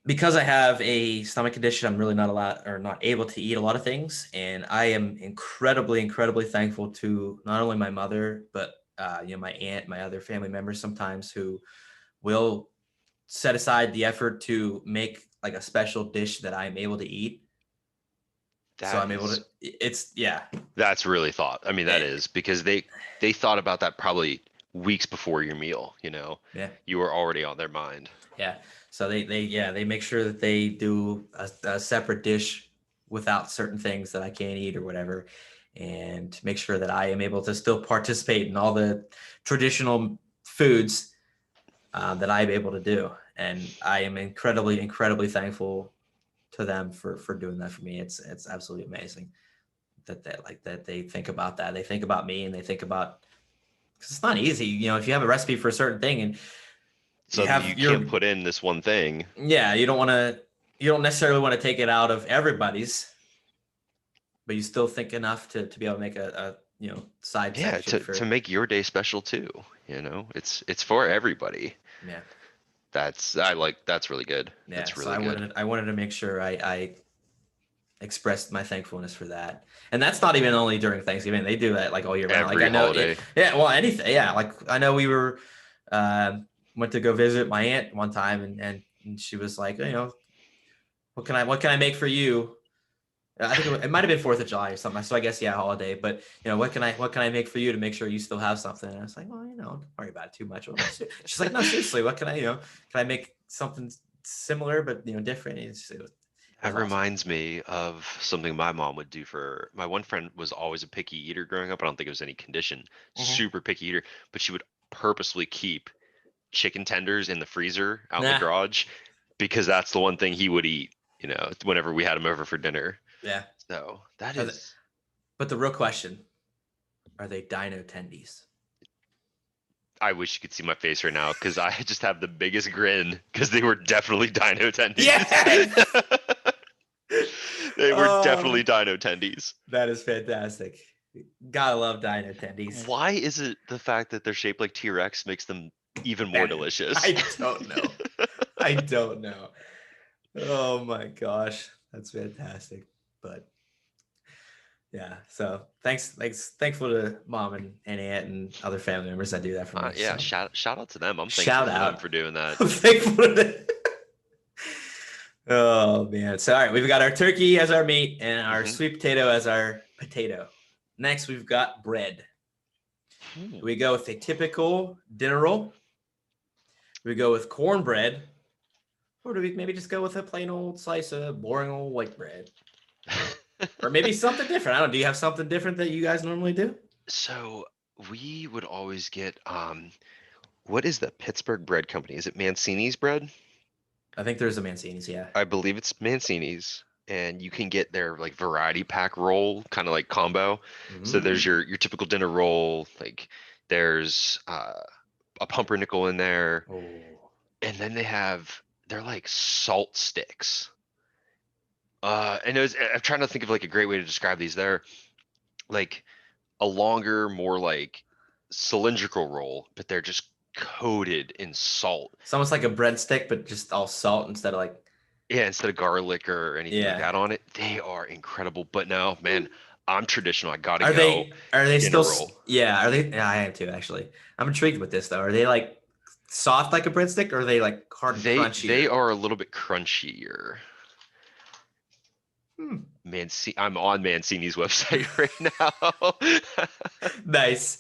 because I have a stomach condition, I'm really not allowed or not able to eat a lot of things. And I am incredibly, incredibly thankful to not only my mother, but my aunt, my other family members sometimes who will set aside the effort to make like a special dish that I'm able to eat. So That I'm able is to, it's, yeah. That's really thought. I mean, that Eh, is because they thought about that probably weeks before your meal, you know. yeah. You were already on their mind. Yeah. So they make sure that they do a separate dish without certain things that I can't eat or whatever, and make sure that I am able to still participate in all the traditional foods that I'm able to do. And I am incredibly, incredibly thankful to them for doing that for me. It's absolutely amazing that they think about that. They think about me and they think about, because it's not easy, if you have a recipe for a certain thing and you Suddenly have you can't your put in this one thing. yeah, you don't necessarily want to take it out of everybody's, but you still think enough to be able to make a side Yeah, section to for make your day special too, you know. It's for everybody. yeah. That's really good. Yeah. That's So really good. I wanted to make sure I expressed my thankfulness for that. And that's not even only during Thanksgiving. They do that like all year round. Like Every I know holiday. yeah, well anything. Yeah, like I know we were uh went to go visit my aunt one time and she was like, what can I make for you? I think it might have been 4th of July or something. So I guess yeah, holiday. But what can I make for you to make sure you still have something? And I was like, well, don't worry about it too much. She's like, no, seriously, what can can I make something similar but different? And it was That awesome. reminds me of something my mom would do for my one friend was always a picky eater growing up. I don't think it was any condition, Mm-hmm. super picky eater, but she would purposely keep chicken tenders in the freezer out in the Nah, garage because that's the one thing he would eat, whenever we had him over for dinner. yeah. So that Are the, is, but the real question: are they dino tendies? I wish you could see my face right now because I just have the biggest grin because they were definitely dino tendies. Yes. They were definitely Oh, dino tendies. that is fantastic. Gotta love dino tendies. Why is it the fact that they're shaped like T-Rex makes them even more Better. delicious? I don't know. I don't know. Oh my gosh, that's fantastic. But yeah, so thankful to mom and aunt and other family members that do that for me. Yeah, So shout out to them. I'm thankful shout for them out. for doing that. I'm thankful to them. Oh man. So all right, we've got our turkey as our meat and our Hmm. sweet potato as our potato. Next, we've got bread. Ooh. We go with a typical dinner roll. We go with cornbread, or do we maybe just go with a plain old slice of boring old white bread? Or maybe something different. I don't know. Do you have something different that you guys normally do? So we would always get what is the Pittsburgh bread company? Is it Mancini's bread? I think there's a Mancini's, yeah. I believe it's Mancini's, and you can get their like variety pack roll, kind of like combo. So there's Mm. your typical dinner roll, like there's a pumpernickel in there, Oh. and then they're like salt sticks. And I'm trying to think of like a great way to describe these. They're like a longer, more like cylindrical roll, but they're just coated in salt. It's almost like a breadstick, but just all salt instead of like Yeah, instead of garlic or anything like yeah. that on it. They are incredible. But no, man, I'm traditional. I gotta go Are they dinner still roll. yeah, are they yeah, I am too actually. I'm intrigued with this though. Are they like soft like a breadstick or are they like hard and They crunchier? are a little bit crunchier. Hmm. I'm on Mancini's website right now. Nice.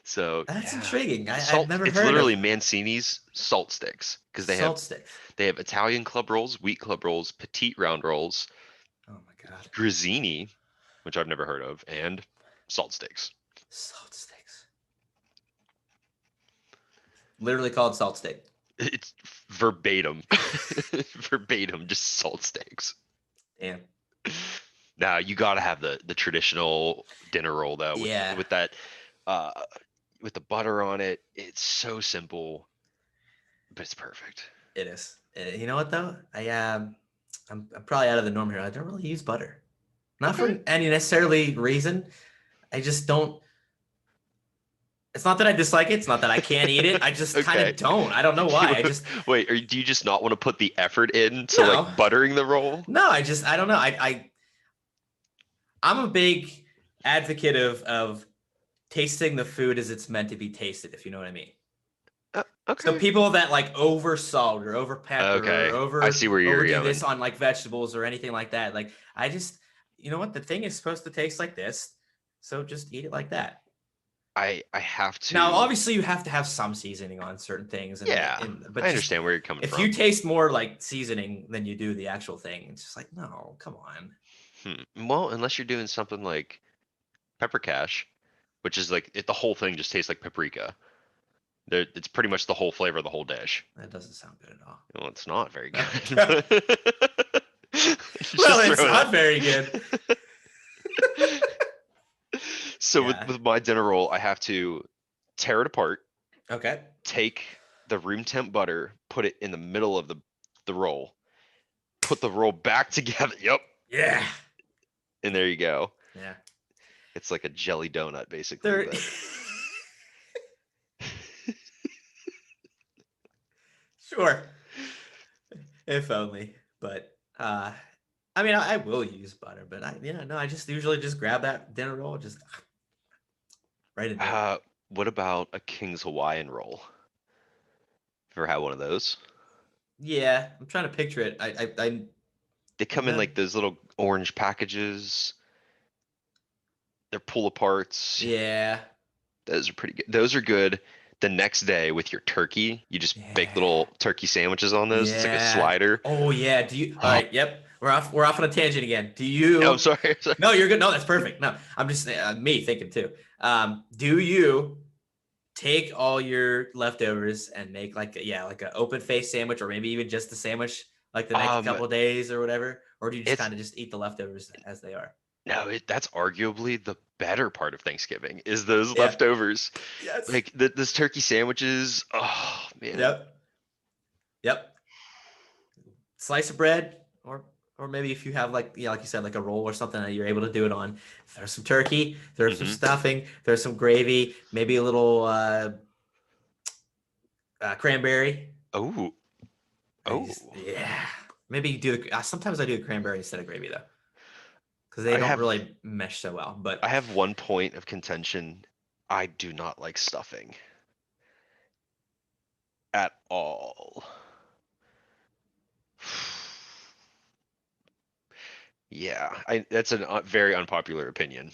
So That's yeah, intriguing. I've salt. never It's heard literally of Mancini's salt sticks because salt sticks. they have Italian club rolls, wheat club rolls, petite round rolls, Oh my god. Grizzini, which I've never heard of, and salt sticks. Salt sticks. Literally called salt stick. It's verbatim, verbatim, just salt steaks. Damn. Now you gotta have the traditional dinner roll though, Yeah, with that, uh, with the butter on it. It's so simple, but it's perfect. it is. You know what though? I'm probably out of the norm here. I don't really use butter. Not Okay. for any necessarily reason. I just don't. It's not that I dislike it. It's not that I can't eat it. I just kind Okay. of don't. I don't know why. I just Wait, or do you just not want to put the effort into like no, buttering the roll? no. I don't know. I'm a big advocate of tasting the food as it's meant to be tasted. If you know what I mean. So Okay. people that like over salt or over pepper or Okay. I see where you're overdo going. this on like vegetables or anything like that. Like I just, you know what? The thing is supposed to taste like this, so just eat it like that. I have Now, to. obviously, you have to have some seasoning on certain things, Yeah, but I just understand where you're coming if you from. taste more like seasoning than you do the actual thing, it's just like no, come on. Well, unless you're doing something like pepper cash, which is like the whole thing just tastes like paprika. It's pretty much the whole flavor of the whole dish. That doesn't sound good at all. Well, it's not very good. Okay. Well, Just it's throw not that. very good. So with, Yeah. with my dinner roll, I have to tear it apart, Okay. take the room temp butter, put it in the middle of the roll, put the roll back together. Yep. Yeah. And there you go. Yeah. It's like a jelly donut basically, There. but Sure. If only. But I mean, I will use butter, but I just usually just grab that dinner roll, just right into it. uh what about a King's Hawaiian roll? Ever had one of those? Yeah, I'm trying to picture it. They come in No. like those little orange packages. They're pull aparts. Yeah. Those are pretty good. Those are good. The next day with your turkey, you just bake Yeah. little turkey sandwiches on those. It's like a Yeah. slider. Oh yeah. Do you? All Oh, right. Yep. We're off on a tangent again. Do I'm you? sorry. I'm sorry. No, you're good. No, that's perfect. No, I'm just me thinking too. Do you take all your leftovers and make like an open face sandwich, or maybe even just a sandwich like the next Um, couple of days or whatever, or do you just it's kind of just eat the leftovers as they are? no, that's arguably the better part of Thanksgiving is those Yeah. leftovers. Yes. Like those turkey sandwiches. Oh man. Yep. Yep. Slice of bread, or maybe if you have like you said, like a roll or something that you're able to do it on. Throw some turkey, throw some Hmm. stuffing, throw some gravy, maybe a little cranberry. Oh, oh. Yeah. Maybe you do sometimes I do the cranberry instead of gravy though, because they I don't have really mesh so well. I But have one point of contention. I do not like stuffing at all. Yeah, that's a very unpopular opinion.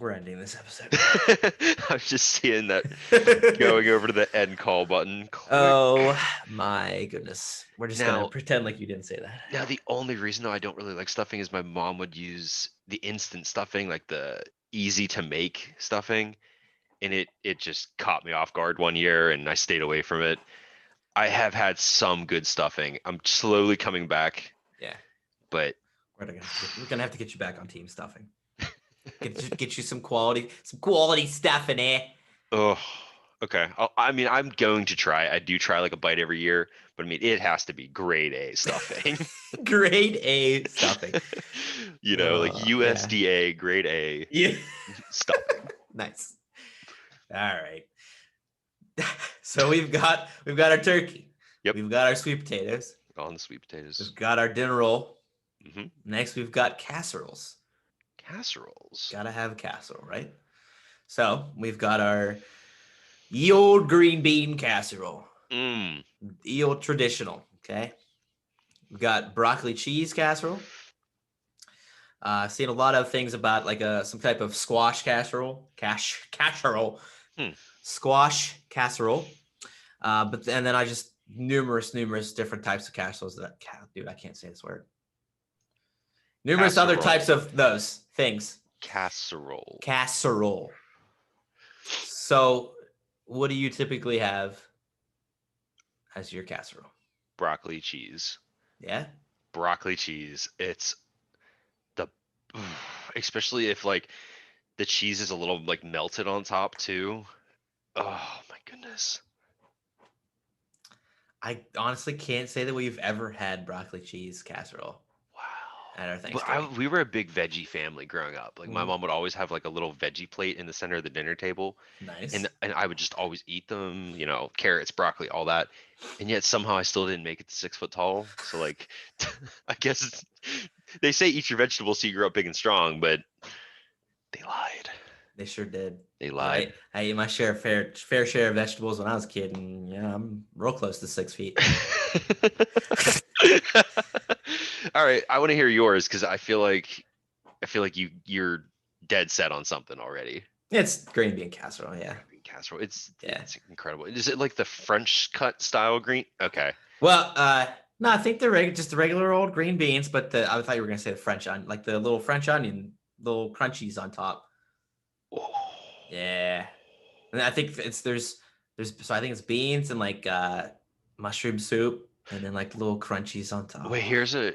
we're ending this episode. I was just seeing that going over to the end call button. Click. Oh my goodness. We're just gonna Now, pretend like you didn't say that. now the only reason I don't really like stuffing is my mom would use the instant stuffing, like the easy to make stuffing, and it just caught me off guard one year, and I stayed away from it. I have had some good stuffing. I'm slowly coming back, Yeah. but We're gonna have to get you back on team stuffing. Get you some quality stuff in there. oh, okay. I mean, I'm going to try. I do try like a bite every year, but I mean, it has to be grade A stuffing. Grade A stuffing. Like Yeah. USDA grade A Yeah. stuffing. Nice. All right. So we've got our turkey. Yep, We've got our sweet potatoes. on the sweet potatoes. We've got our dinner roll. Hmm. Next, we've got casseroles. Casseroles. Gotta have a casserole, right? So we've got our ye old green bean casserole. Mmm. Ye old traditional. Okay. We've got broccoli cheese casserole. I've seen a lot of things about like some type of squash casserole, Hmm. squash casserole. And then I just numerous different types of casseroles dude, I can't say this word. Numerous other Casserole. types of those things. Casserole. Casserole. So, what do you typically have as your casserole? Broccoli cheese. Yeah. Broccoli cheese. It's the especially if like the cheese is a little like melted on top too. Oh my goodness. I honestly can't say that we've ever had broccoli cheese casserole. Wow. at our But Thanksgiving. we were a big veggie family growing up. Like my Mhm. mom would always have like a little veggie plate in the center of the dinner table, Nice. and I would just always eat them. You know, carrots, broccoli, all that. And yet somehow I still didn't make it to 6 foot tall. So like, I guess they say eat your vegetables so you grow up big and strong, but they lied. They sure did. They You know, lied. I ate my fair share of vegetables when I was a kid, and yeah, I'm real close to 6 feet. All right, I want to hear yours because I feel like you're dead set on something already. It's green bean casserole. Yeah, Green bean casserole. yeah. It's incredible. Is it like the French cut style green? Okay. Well, no, I think just the regular old green beans, but I thought you were gonna say the French onion, like the little French onion, little crunchies on top. Oh, Yeah, and I think there's so I think it's beans and like mushroom soup, and then like little crunchies on top. wait, here's a.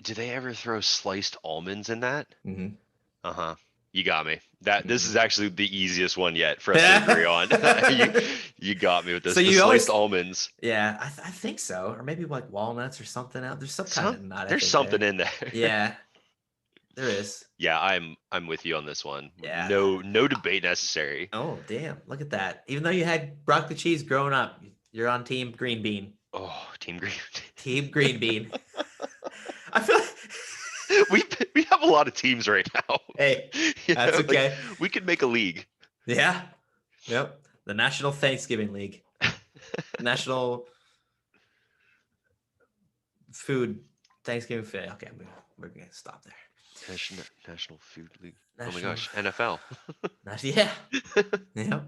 Do they ever throw sliced almonds in that? Mm-hmm. Uh-huh. You got me. This Mm-hmm. is actually the easiest one yet for us to agree on. You you got me with this. So The you always, sliced almonds. yeah, I think so, or maybe like walnuts or something else. There's some kind of nut, I There's think something there. in there. Yeah, there is. Yeah, I'm with you on this one. Yeah. No debate necessary. Oh, damn. Look at that. Even though you had broccoli cheese growing up, you're on team green bean. Oh, Team Green. Team green bean. I feel like We have a lot of teams right now. hey, You that's know, like, okay. we could make a league. Yeah. Yep. The National Thanksgiving League. National Food Thanksgiving Food. Okay, we're gonna stop there. National Food League. Oh my National, gosh, NFL. yeah. Yeah.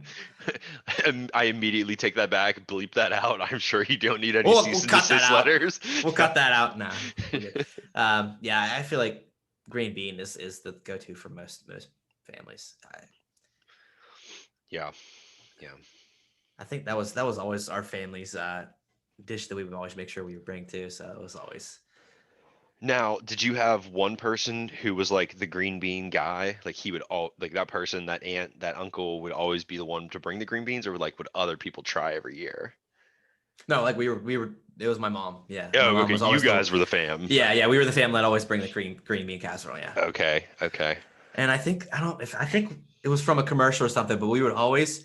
And I immediately take that back, bleep that out. I'm sure you don't need any We'll cease and cut that desist out. letters. We'll cut that out now. Yeah, I feel like green bean is the go-to for most families. Yeah. I think that was always our family's dish that we would always make sure we would bring too. So it was always. Now, did you have one person who was like the green bean guy? Like he would all like that person, that aunt, that uncle would always be the one to bring the green beans, or like would other people try every year? No, like we were. It was my mom. Yeah, my Oh, mom okay. was You always guys were the fam. Yeah, we were the family that always bring the green bean casserole. Yeah. Okay. And I think I think it was from a commercial or something, but we would always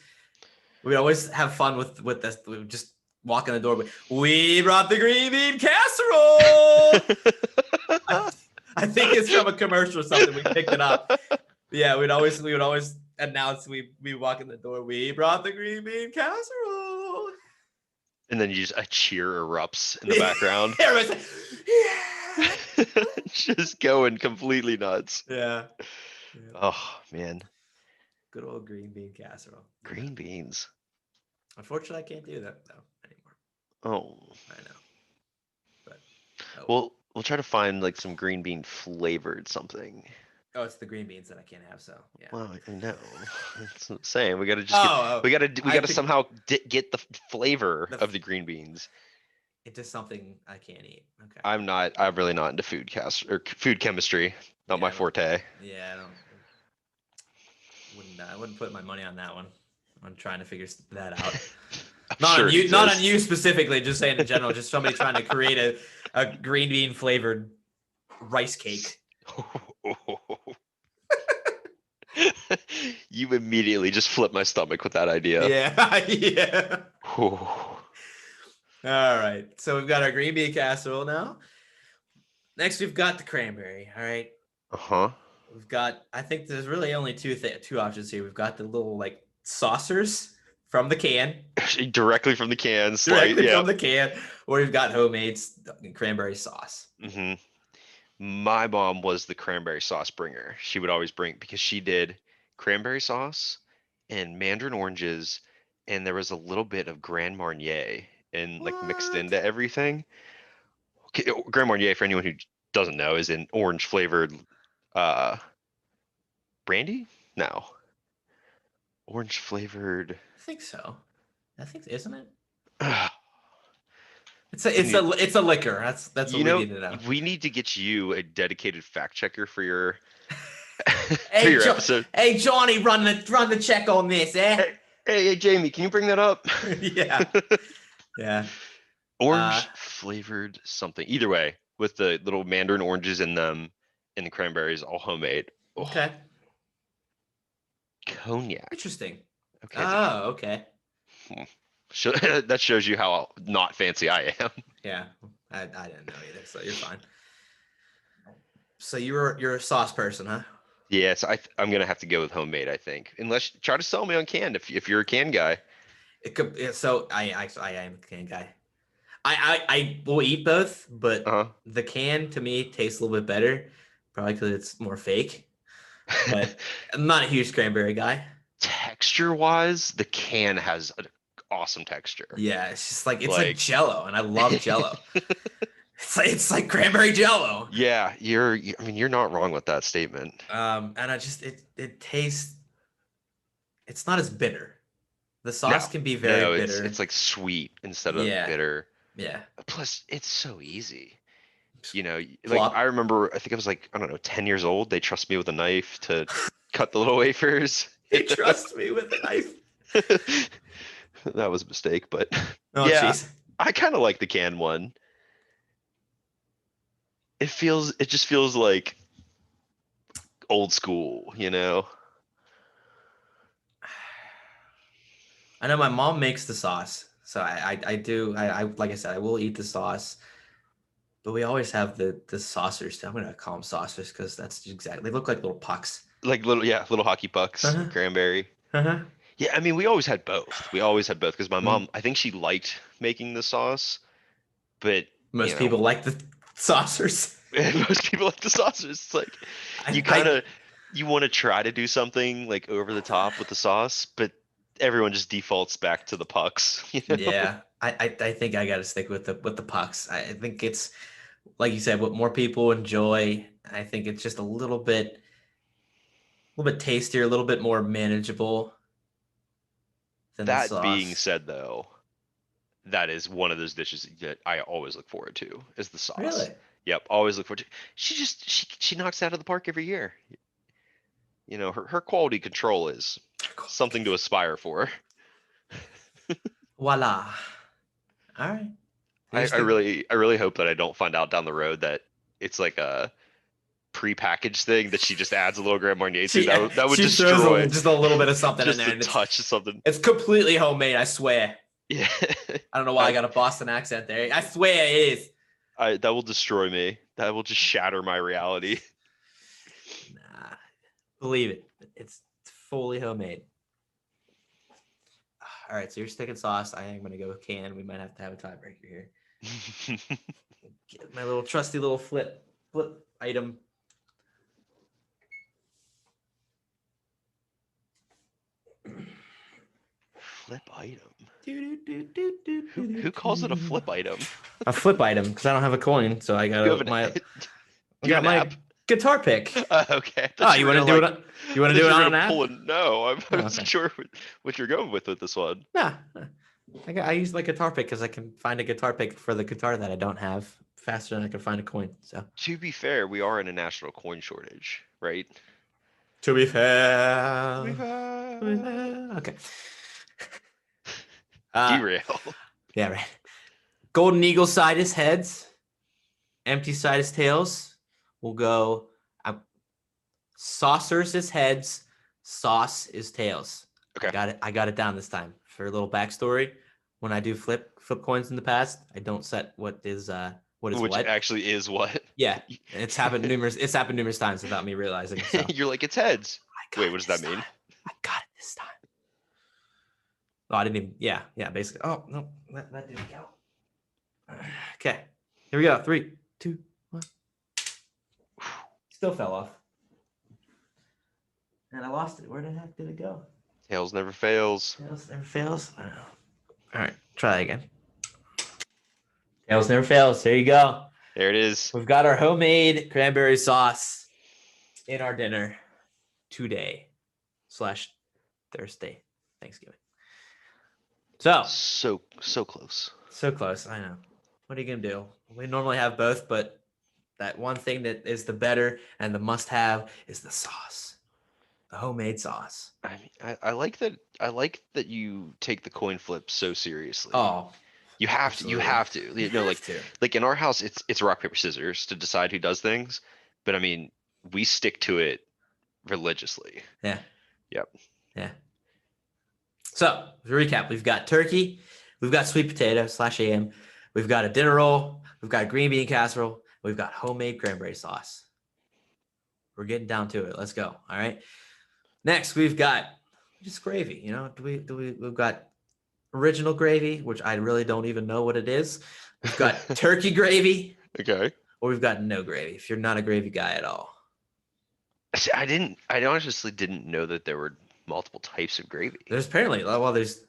have fun with this. We would just walk in the door. We brought the green bean casserole. I think it's from a commercial or something. We picked it up. Yeah, we would always announce we walk in the door. We brought the green bean casserole. And then a cheer erupts in the background. Everybody's like, yeah. Just going completely nuts. Yeah. Oh man. Good old green bean casserole. Green beans. Unfortunately, I can't do that though anymore. Oh. I know. But we'll try to find like some green bean flavored something. oh, it's the green beans that I can't have. So yeah. Well, I know. That's what I'm saying. We gotta just we gotta somehow get the flavor of the green beans. Into something I can't eat. Okay. I'm really not into food chemistry. Not my forte. Yeah, I wouldn't put my money on that one. I'm trying to figure that out. Not on you specifically, just saying in general, just somebody trying to create a green bean flavored rice cake. You immediately just flipped my stomach with that idea. Yeah, yeah. All right, so we've got our green bean casserole now. Next, we've got the cranberry. All right. We've got. I think there's really only two options here. We've got the little like saucers from the can. Directly from the can. From the can, or we've got homemade cranberry sauce. Mm-hmm. My mom was the cranberry sauce bringer. She would always bring, because she did cranberry sauce and mandarin oranges, and there was a little bit of Grand Marnier and like mixed into everything. Okay, Grand Marnier, for anyone who doesn't know, is an orange flavored brandy? No. Orange flavored. I think so. Isn't it? It's a liquor. That's what we need to know. We need to get you a dedicated fact checker for your episode. Hey Johnny, run the check on this, eh? Hey Jamie, can you bring that up? Yeah. Yeah. Orange flavored something. Either way, with the little mandarin oranges in them and the cranberries, all homemade. Oh, Okay. cognac. Interesting. Okay, Oh, okay. that shows you how not fancy I am. Yeah. I didn't know either, so you're fine. So you're a sauce person, huh? Yes, I'm gonna have to go with homemade, I think. Unless try to sell me on canned if you're a canned guy. So I am a can guy. I will eat both, but Uh-huh. the can to me tastes a little bit better, probably because it's more fake. But I'm not a huge cranberry guy. Texture wise, the can has an awesome texture. Yeah, it's like Like, Jello, and I love Jello. It's like cranberry Jello. yeah, I mean, you're not wrong with that statement. And it tastes. It's not as bitter. The sauce No, can be very no, bitter. it's like sweet instead of Yeah, bitter. yeah. Plus, it's so easy. Like I Plop. remember, I think I was like, I don't know, 10 years old. They trust me with a knife to cut the little wafers. They trust me with a knife. That was a mistake, but Oh, yeah, jeez. I kind of like the canned one. It just feels like old school, you know? I know my mom makes the sauce, so I do. I like I said, I will eat the sauce. But we always have the saucers. I'm gonna call them saucers because that's exactly. They look like little pucks. Like little, yeah, little hockey pucks, Uh-huh. cranberry. Uh-huh. Yeah, I mean, we always had both. We always had both because my Mm. mom, I think she liked making the sauce, but you Most know, people like the saucers. most people like the sauces. It's like you kind I of you want to try to do something like over the top with the sauce, but everyone just defaults back to the pucks, you know? yeah. I think I gotta stick with the pucks. I think it's like you said, what more people enjoy. I think it's just a little bit tastier, a little bit more manageable than the That being sauce. said, though, that is one of those dishes that I always look forward to is the sauce. Really? Yep, always look forward to. She knocks it out of the park every year. Her quality control is something to aspire for. Voila. All right. I, Here's I the really I really hope that I don't find out down the road that it's like a prepackaged thing that she just adds a little Grand Marnier to. That would she throws destroy just a little bit of something in just there, a and touch of something. it's completely homemade. I swear. Yeah, I don't know why I got a Boston accent there. I swear it is. that will destroy me. That will just shatter my reality. Nah, believe it. It's fully homemade. All right, so you're sticking sauce. I think I'm gonna go with can. We might have to have a tiebreaker here. Get my little trusty little flip item. Flip item. Do, do, do, do, do, do, Who calls it a do. flip item? A flip item because I don't have a coin, so I You have got an my do I you have got an my app? guitar pick. Okay, I Oh, thought you you were want to gonna do like. it? You want I to thought do it you were on gonna an app? pull it. No, I Oh, wasn't okay. sure what you're going with this one. Nah, I use my guitar pick because I can find a guitar pick for the guitar that I don't have faster than I can find a coin. So To be fair, we are in a national coin shortage, right? to be To be fair, fair. okay. Uh, Derail. yeah, right. Golden Eagle side is heads. Empty side is tails. We'll go. Saucers is heads. Sauce is tails. I Okay. got it. I got it down this time. For a little backstory, when I do flip coins in the past, I don't set what is Which what. actually is what? Yeah, it's happened numerous. It's happened numerous times without me realizing. So You're like, it's heads. I got Wait, it what does that this mean? time. I got it this time. Oh, I didn't even. Yeah, yeah. Basically. Oh no, that didn't count. Okay, here we go. 3, 2, 1. Still fell off. And I lost it. Where the heck did it go? Tails never fails. Tails never fails. I don't know. All right, try again. Tails never fails. There you go. There it is. We've got our homemade cranberry sauce in our dinner today / Thursday, Thanksgiving. So close. So close. I know. What are you gonna do? We normally have both, but that one thing that is the better and the must-have is the sauce, the homemade sauce. I mean, I like that. I like that you take the coin flip so seriously. Oh, You have to. You Absolutely. have to. You have to. Like in our house, it's rock paper scissors to decide who does things. But I mean, we stick to it religiously. Yeah. Yep. Yeah. So to recap, we've got turkey, we've got sweet potato slash ham, we've got a dinner roll, we've got green bean casserole, we've got homemade cranberry sauce. We're getting down to it. Let's go. All right. Next, we've got just gravy. You know, we've got original gravy, which I really don't even know what it is. We've got turkey gravy, Okay. or we've got no gravy. If you're not a gravy guy at all, See, I didn't. I honestly didn't know that there were multiple types of gravy. there's apparently there's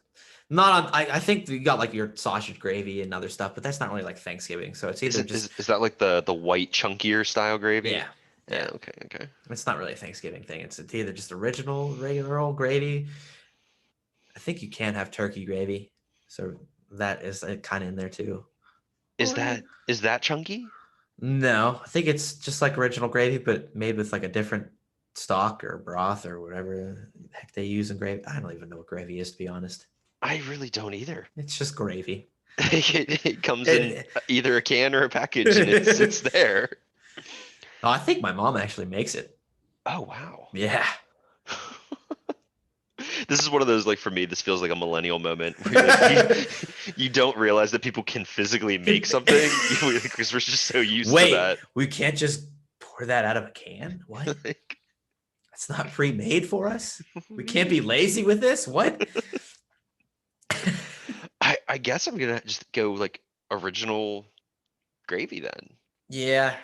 not on. I think you got like your sausage gravy and other stuff, but that's not really like Thanksgiving. So it's Is either it just is that like the white chunkier style gravy? yeah, yeah. Okay. Okay. It's not really a Thanksgiving thing. It's either just original regular old gravy. I think you can have turkey gravy, so that is kind of in there too. Is Or that chunky? no, I think it's just like original gravy, but made with like a different stock or broth or whatever the heck they use in gravy. I don't even know what gravy is, to be honest. I really don't either. It's just gravy. It comes in It- either a can or a package, and it's there. oh, I think my mom actually makes it. Oh wow. Yeah. This is one of those, like, for me, this feels like a millennial moment where you don't realize that people can physically make something because we're just so used to Wait, that. we can't just pour that out of a can? What? Like, It's not pre-made for us? We can't be lazy with this? What? I guess I'm gonna just go like original gravy then. Yeah.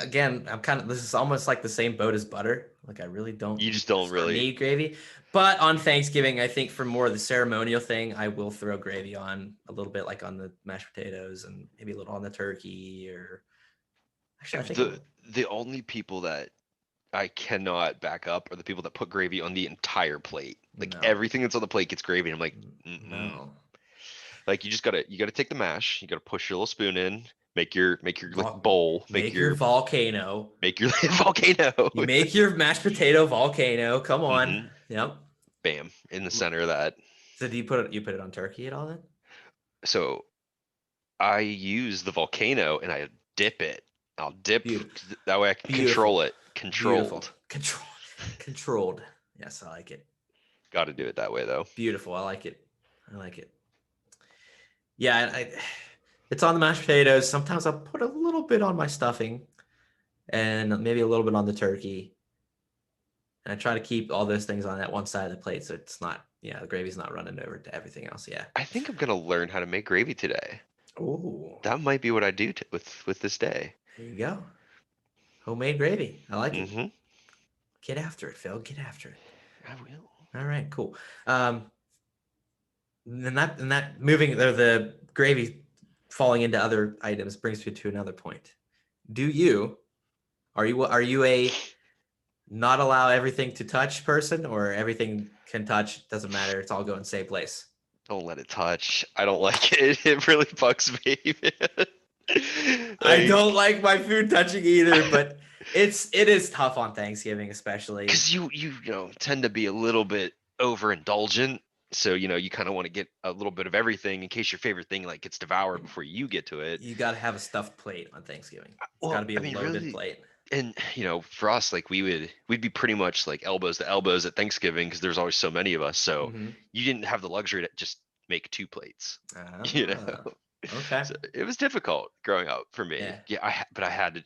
Again, I'm kind of this is almost like the same boat as butter. Like I really don't You just don't really. need gravy. But on Thanksgiving, I think for more of the ceremonial thing, I will throw gravy on a little bit, like on the mashed potatoes and maybe a little on the turkey. Or actually, I think The only people that I cannot back up are the people that put gravy on the entire plate. Like no, everything that's on the plate gets gravy. And I'm like, no. like you gotta take the mash. You gotta push your little spoon in. Make your like Vol- bowl. Make your volcano. Make your volcano. You make your mashed potato volcano. Come on. hmm Yep. Bam, in the center of that. So do you put it on turkey at all then? So I use the volcano and I dip it. I'll dip Beautiful. that way I can Beautiful. control it. Beautiful. Controlled. Controlled. Yes, I like it. Got to do it that way though. Beautiful. I like it. I like it. Yeah, it's on the mashed potatoes. Sometimes I'll put a little bit on my stuffing and maybe a little bit on the turkey. And I try to keep all those things on that one side of the plate so it's not, the gravy's not running over to everything else. Yeah. I think I'm gonna learn how to make gravy today. Oh, That might be what I do with this day. there you go. Homemade gravy. I like it. Mm-hmm. Get after it, Phil. Get after it. I will. All right, cool. And that moving the gravy falling into other items brings me to another point. Are you a not allow everything to touch person, or everything can touch, doesn't matter, it's all going same place? Don't let it touch. I don't like it. It really bugs me, man. I don't like my food touching either, but it is tough on Thanksgiving, especially because you know tend to be a little bit overindulgent. So you kind of want to get a little bit of everything in case your favorite thing like gets devoured before you get to it. you got to have a stuffed plate on Thanksgiving. It's Well, got to be a I mean, loaded really, plate. and for us, like we'd be pretty much like elbows to elbows at Thanksgiving because there's always so many of us. So Mhm. you didn't have the luxury to just make two plates. You know, Okay. so it was difficult growing up for me. Yeah. But I had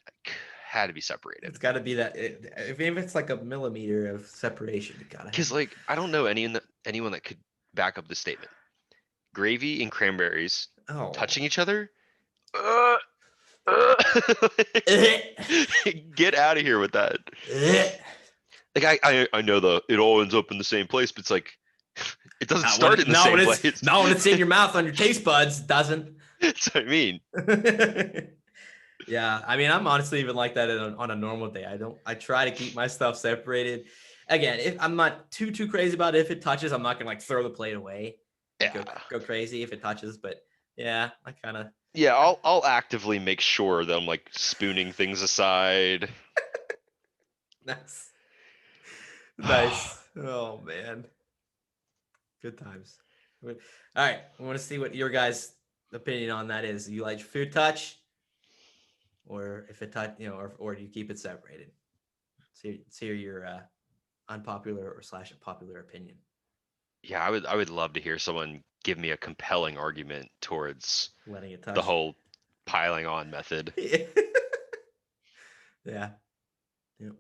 to be separated It's got to be that. If it's like a millimeter of separation, you gotta because have. like I don't know anyone that could back up the statement. Gravy and cranberries Oh. touching each other. Get out of here with that. Like I know it all ends up in the same place, but it's like it doesn't start in the same place. Not when it's in your mouth on your taste buds. It doesn't. That's what I mean. Yeah, I mean, I'm honestly even like that on a normal day. I try to keep my stuff separated. Again, if I'm not too crazy about it, if it touches, I'm not gonna like throw the plate away. Yeah. Go crazy if it touches, but yeah, I kind of. Yeah, I'll actively make sure that I'm like spooning things aside. Nice. Oh man. Good times. All right, I want to see what your guys' opinion on that is. You like food touch, or if it touch, or do you keep it separated? Let's hear your unpopular or slash popular opinion. Yeah, I would love to hear someone give me a compelling argument towards Letting it the touch. whole piling on method. Yeah. Yep.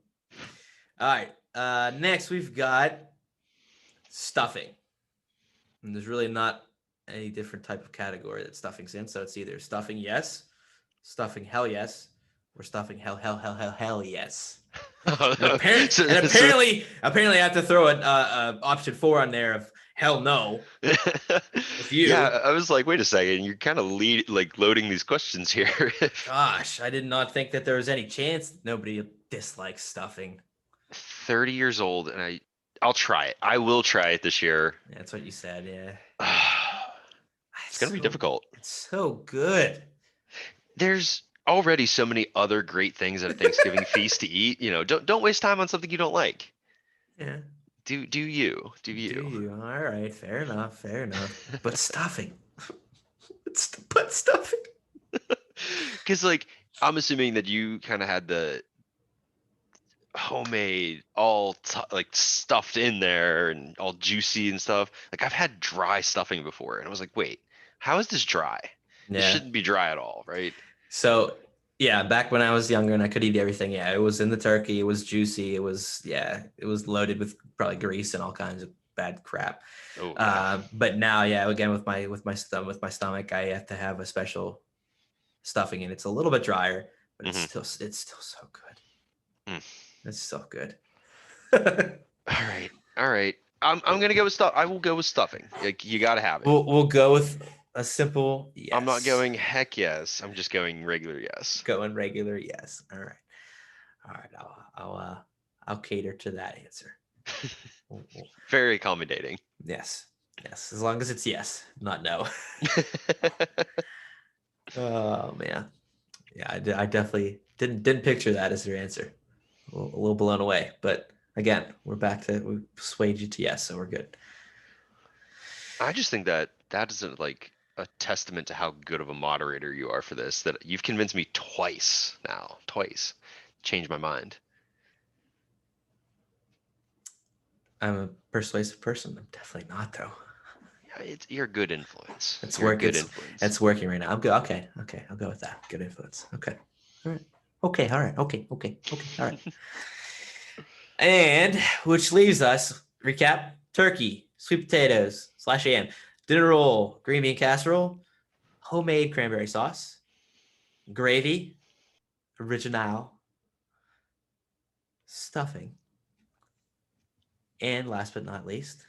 All right. Next, we've got stuffing. And there's really not any different type of category that stuffing's in. So it's either stuffing yes, stuffing hell yes, or stuffing hell yes. And So, so apparently, I have to throw an option 4 on there of hell no with yeah, you. I was like, wait a second, you're kind of loading these questions here. Gosh, I did not think that there was any chance nobody dislikes stuffing. 30 years old, and I'll try it. I will try it this year. That's what you said, yeah. It's gonna be difficult. It's so good. There's already so many other great things at a Thanksgiving feast to eat. Don't waste time on something you don't like. Yeah. Do you? Do Do you? you? All right, fair enough, fair enough. But stuffing. But stuffing. Because like I'm assuming that you kind of had the homemade, all like stuffed in there and all juicy and stuff. Like I've had dry stuffing before, and I was like, wait, how is this dry? This Yeah. shouldn't be dry at all, right? So yeah, back when I was younger and I could eat everything, yeah, it was in the turkey, it was juicy, it was loaded with probably grease and all kinds of bad crap. Oh yeah. But now, yeah, again with my stomach, I have to have a special stuffing, and it's a little bit drier, but Hmm. it's still so good. Mm. It's so good. All right, all right. I'm gonna go with stuff. I will go with stuffing. Like you gotta have it. We'll go with a simple I'm not yes. going heck yes. I'm just going regular yes. Going regular yes. All right. All right. I'll cater to that answer. Very accommodating. Yes. Yes. As long as it's yes, not no. Oh man. Yeah, I definitely didn't picture that as your answer. A little blown away, but again, we swayed you to yes, so we're good. I just think that is a testament to how good of a moderator you are for this. That you've convinced me twice now, twice, changed my mind. I'm a persuasive person. I'm definitely not though. Yeah, you're a good influence. It's You're a work. good influence. It's working right now. I'm good. Okay. Okay. I'll go with that. Good influence. Okay. All right. Okay. All right. Okay. Okay. Okay. All right. And which leaves us recap: turkey, sweet potatoes / ham, dinner roll, green bean casserole, homemade cranberry sauce, gravy, original, stuffing, and last but not least,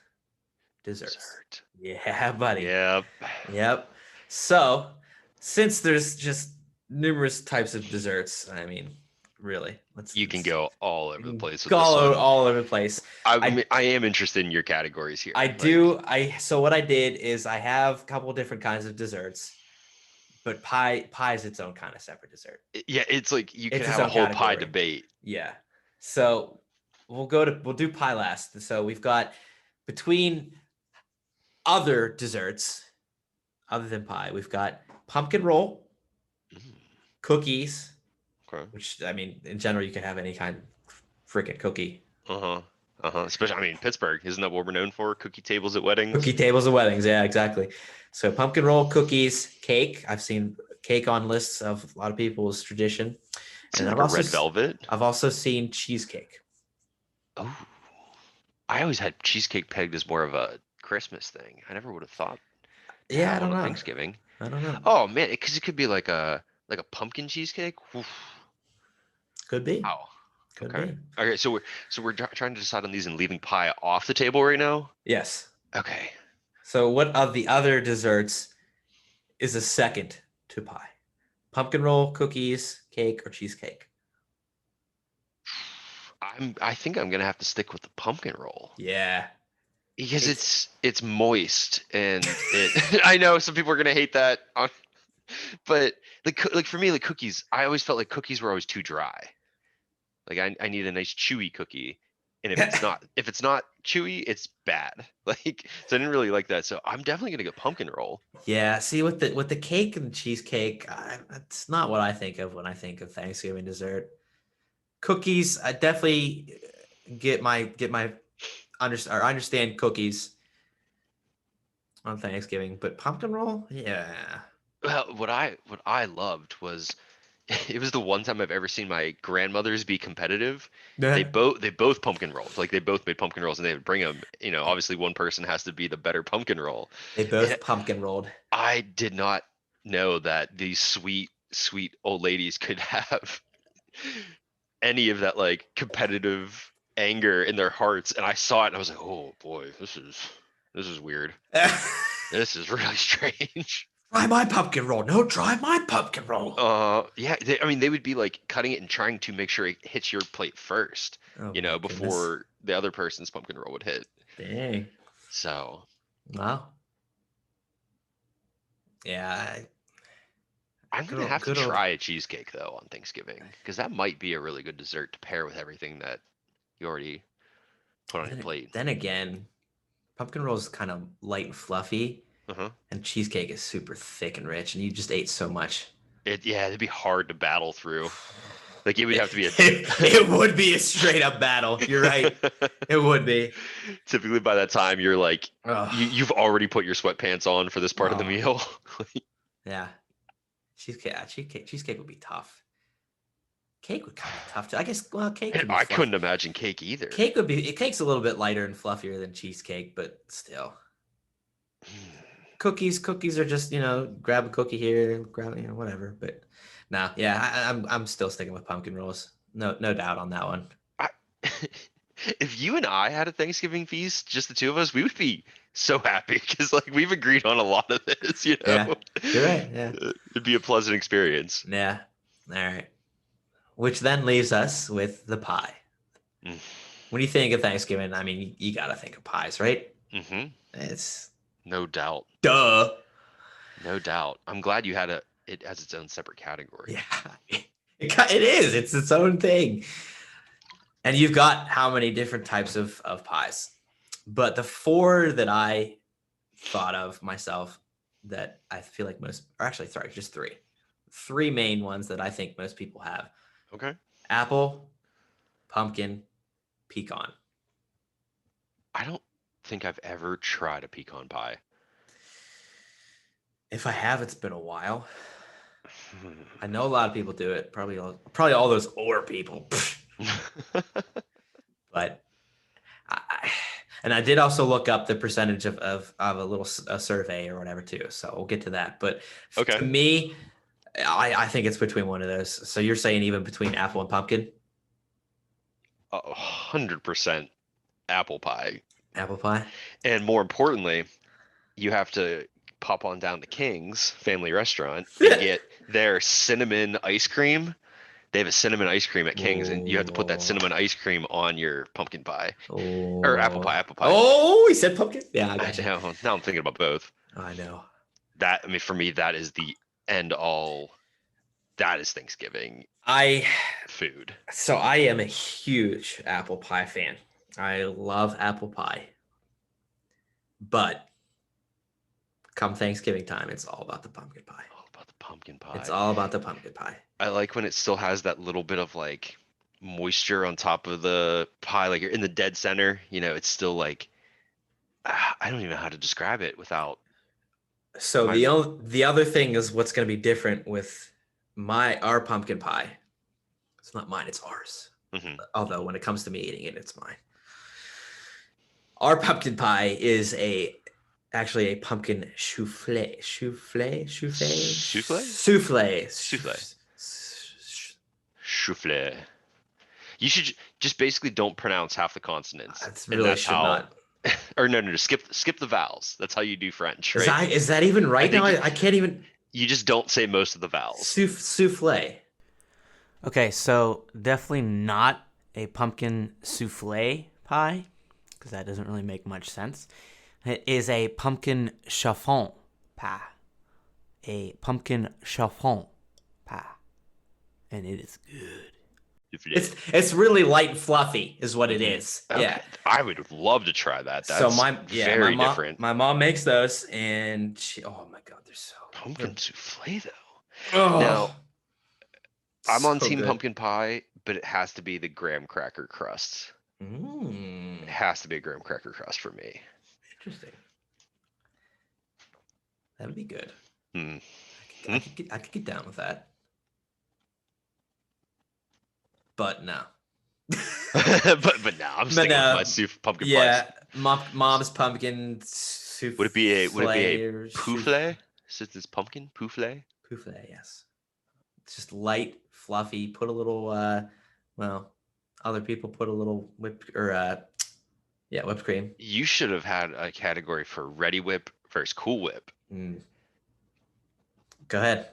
desserts. Dessert. Yeah, buddy. Yep. Yep. So, since there's just numerous types of desserts, I mean, really, You can go all over the place with go this one. all over the place. I am interested in your categories here. I Like, do. So what I did is I have a couple different kinds of desserts, but pie is its own kind of separate dessert. yeah, it's like you could It's its have a own whole pie category. debate. Yeah. So we'll do pie last. So we've got between other desserts other than pie, we've got pumpkin roll, cookies, Okay. which I mean, in general, you can have any kind of freaking cookie. Uh-huh. Uh-huh. Especially, I mean, Pittsburgh, isn't that what we're known for? Cookie tables at weddings. Cookie tables at weddings, yeah, exactly. So pumpkin roll, cookies, cake. I've seen cake on lists of a lot of people's tradition. Seems like a red velvet. I've also seen cheesecake. Oh, I always had cheesecake pegged as more of a Christmas thing. I never would have thought to Yeah, I have don't one on know. Thanksgiving. I don't know. Oh man, because it could be like a pumpkin cheesecake. Oof. Could be. Wow. Could Okay. be. Okay. So we're trying to decide on these and leaving pie off the table right now. Yes. Okay. So what of the other desserts is a second to pie? Pumpkin roll, cookies, cake, or cheesecake? I think I'm gonna have to stick with the pumpkin roll. Yeah. Because it's moist and it I know some people are gonna hate that on but like for me like cookies I always felt like cookies were always too dry. Like I need a nice chewy cookie And if it's not chewy, it's bad. Like, so I didn't really like that. So I'm definitely gonna go pumpkin roll. Yeah, see with the cake and cheesecake, it's not what I think of when I think of Thanksgiving dessert. Cookies, I definitely get my understand cookies on Thanksgiving, but pumpkin roll, yeah. Well, what I loved was it was the one time I've ever seen my grandmothers be competitive. Yeah. They both pumpkin rolled. Like they both made pumpkin rolls and they would bring them. Obviously one person has to be the better pumpkin roll. They And both pumpkin rolled. I did not know that these sweet, sweet old ladies could have any of that like competitive anger in their hearts. And I saw it and I was like, oh boy, this is weird. This is really strange. Try my pumpkin roll. No, try my pumpkin roll. Yeah, I mean, they would be like cutting it and trying to make sure it hits your plate first, Oh my goodness. before the other person's pumpkin roll would hit. Dang. So Wow. Yeah. I'm Good gonna old, have to good old. try a cheesecake though on Thanksgiving because that might be a really good dessert to pair with everything that you already put on your plate. Then again, pumpkin roll is kind of light and fluffy, Uh-huh. and cheesecake is super thick and rich, and you just ate so much. It'd be hard to battle through. Like it would have to be It would be a straight up battle. You're right. It would be. typically by that time you're like Oh, you've already put your sweatpants on for this part of the oh, meal. yeah. Cheesecake would be tough. Cake would kind of be tough too. I guess. Well, cake And can be I fluffy. couldn't imagine cake either. Cake's a little bit lighter and fluffier than cheesecake, but still. Cookies are just, grab a cookie here, grab, whatever. But no, yeah, I'm still sticking with pumpkin rolls. No doubt on that one. I, if you and I had a Thanksgiving feast, just the two of us, we would be so happy because like we've agreed on a lot of this, Yeah, you're right. Yeah, It'd be a pleasant experience. yeah. All right. Which then leaves us with the pie. Mm. When you think of Thanksgiving, I mean, you got to think of pies, right? Mm-hmm. It's No doubt. duh. No doubt. I'm glad you had it as its own separate category. Yeah, it is. It's its own thing. And you've got how many different types of pies? But the four that I thought of myself that I feel like most, or actually, sorry, just three. Three main ones that I think most people have: Okay. apple, pumpkin, pecan. I don't think I've ever tried a pecan pie. If I have, it's been a while. I know a lot of people do it. Probably all those older people. But and I did also look up the percentage of a little survey or whatever too. So we'll get to that. But Okay. to me, I think it's between one of those. So you're saying even between apple and pumpkin? 100% apple pie. Apple pie? And more importantly, you have to pop on down to King's Family Restaurant and get their cinnamon ice cream. They have a cinnamon ice cream at King's, and you have to put that cinnamon ice cream on your pumpkin pie or apple Oh. pie. Apple pie. Oh, he said pumpkin? Yeah, I I got you. know. Now I'm thinking about both. I know. That, I mean, for me, that is the end all. That is Thanksgiving food. So I am a huge apple pie fan. I love apple pie. But come Thanksgiving time, it's all about the pumpkin pie. All about the pumpkin pie. It's all about the pumpkin pie. I like when it still has that little bit of like moisture on top of the pie, like you're in the dead center. It's still like I don't even know how to describe it without. So My- the other thing is what's going to be different with our pumpkin pie. It's not mine, it's ours. Mhm. Although when it comes to me eating it, it's mine. Our pumpkin pie is actually a pumpkin souffle. Souffle? Souffle. You should just basically don't pronounce half the consonants. That's and really that's should how, not. Or no, skip the vowels. That's how you do French, Is right? that even right think now? you- I can't even. You just don't say most of the vowels. Souffle. Okay, so definitely not a pumpkin souffle pie, because that doesn't really make much sense. It is a pumpkin chiffon pie. A pumpkin chiffon pie. And it is good. It's really light and fluffy, is what it is. Okay. Yeah. I would love to try that. So That's my very mom different. my mom makes those, and oh my god, they're so Pumpkin souffle though. oh, Now, I'm on so team good. pumpkin pie, but it has to be the graham cracker crust. It Mm, has to be a graham cracker crust for me. interesting. That would be good. Hmm. I could get down with that. But no. but now I'm sticking with my pumpkin pies. Yeah, mom's pumpkin souffle. Would it be a or poufle? Since it's pumpkin poufle. Poufle, yes. It's just light, fluffy. Put a little, well, other people put a little whipped cream. You should have had a category for Ready Whip versus Cool Whip. Mm. Go ahead.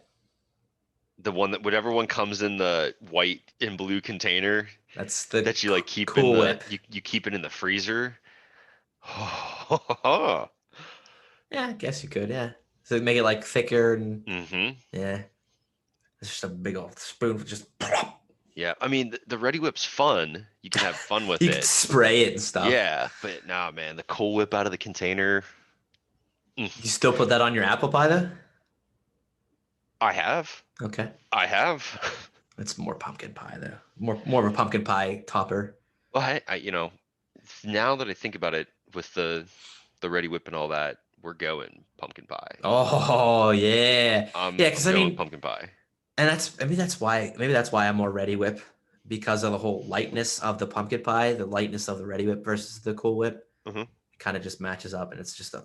The one that whatever one comes in the white and blue container That's the that you like keep Cool in the Whip. you keep it in the freezer. Yeah, I guess you could. Yeah, so make it like thicker and Mm-hmm. yeah. It's just a big old spoon for just. Yeah, I mean the Ready Whip's fun. You can have fun with You it. can spray it and stuff. Yeah, but nah, man, the Cool Whip out of the container. You still put that on your apple pie though? I have. Okay. I have. It's more pumpkin pie though. More of a pumpkin pie topper. Well, now that I think about it, with the Ready Whip and all that, we're going pumpkin pie. Oh yeah. I'm Yeah, because I going mean, pumpkin pie. and that's why I'm more Ready Whip, because of the whole lightness of the pumpkin pie, the lightness of the Ready Whip versus the Cool Whip. Mhm. It kind of just matches up, and it's just a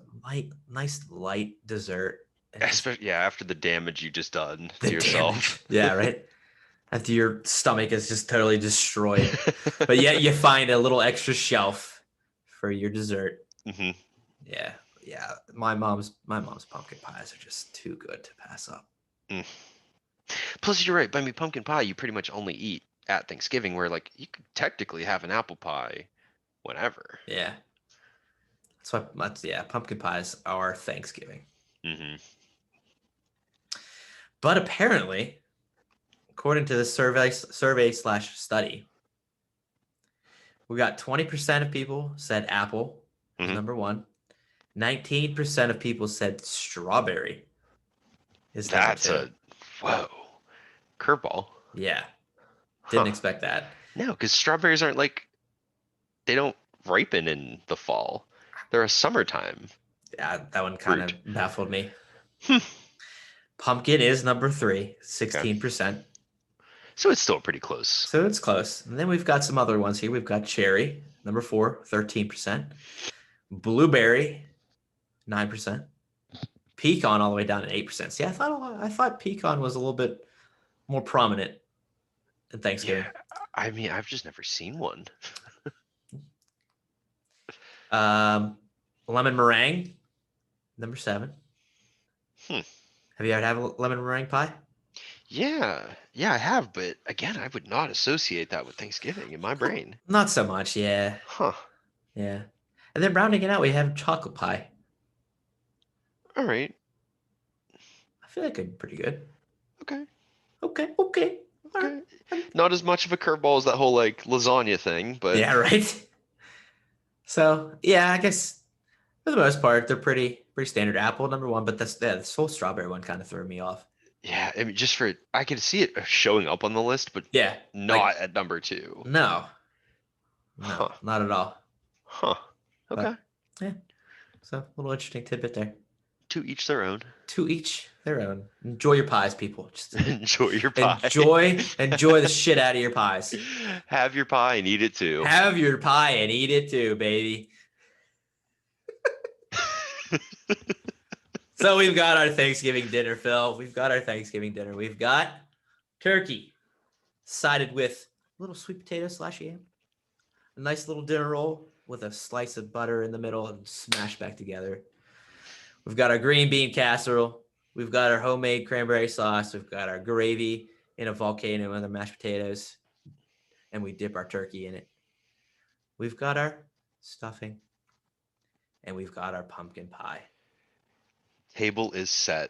nice light dessert. And just Especially after the damage you just done the to yourself. damage. Yeah, right. After your stomach is just totally destroyed, but yet you find a little extra shelf for your dessert. Hmm. Yeah, yeah. My mom's pumpkin pies are just too good to pass up. Plus, you're right. But I mean, pumpkin pie, you pretty much only eat at Thanksgiving, where like you could technically have an apple pie whenever. Yeah. Pumpkin pies are Thanksgiving. Hmm. But apparently, according to the survey/study, we got 20% of people said apple was Mhm. number one. 19% of people said strawberry is number That's two. a whoa curveball. Yeah. Didn't Huh. expect that. No, because strawberries aren't like they don't ripen in the fall. They're a summertime. Yeah, that one kind of baffled me. Hmm. Pumpkin is number three, 16%. So it's still pretty close. So it's close. And then we've got some other ones here. We've got cherry, number four, 13%. Blueberry, 9%. Pecan all the way down to 8%. See, I thought pecan was a little bit more prominent in Thanksgiving. Yeah, I mean, I've just never seen one. Lemon meringue, number 7. Hmm. Have you ever had a lemon meringue pie? Yeah, I have, but again, I would not associate that with Thanksgiving in my brain. Not so much, yeah. Huh. Yeah. And then rounding it out, we have chocolate pie. All right. I feel like I'm pretty good. Okay. Okay. All right. Not as much of a curveball as that whole like lasagna thing, but Yeah, right. So yeah, I guess for the most part they're pretty standard. Apple number one, but this whole strawberry one kind of threw me off. yeah, I mean, I could see it showing up on the list, but Yeah, not at number 2. no, Huh. not at all. Huh. Okay. Yeah, so a little interesting tidbit there. To each their own. To each their own. Enjoy your pies, people. Just Enjoy your pie. enjoy the shit out of your pies. Have your pie and eat it too. Have your pie and eat it too, baby. So we've got our Thanksgiving dinner, Phil. We've got our Thanksgiving dinner. We've got turkey, sided with a little sweet potato / yam, a nice little dinner roll with a slice of butter in the middle and smashed back together. We've got our green bean casserole. We've got our homemade cranberry sauce. We've got our gravy in a volcano and the mashed potatoes, and we dip our turkey in it. We've got our stuffing, and we've got our pumpkin pie. Table is set.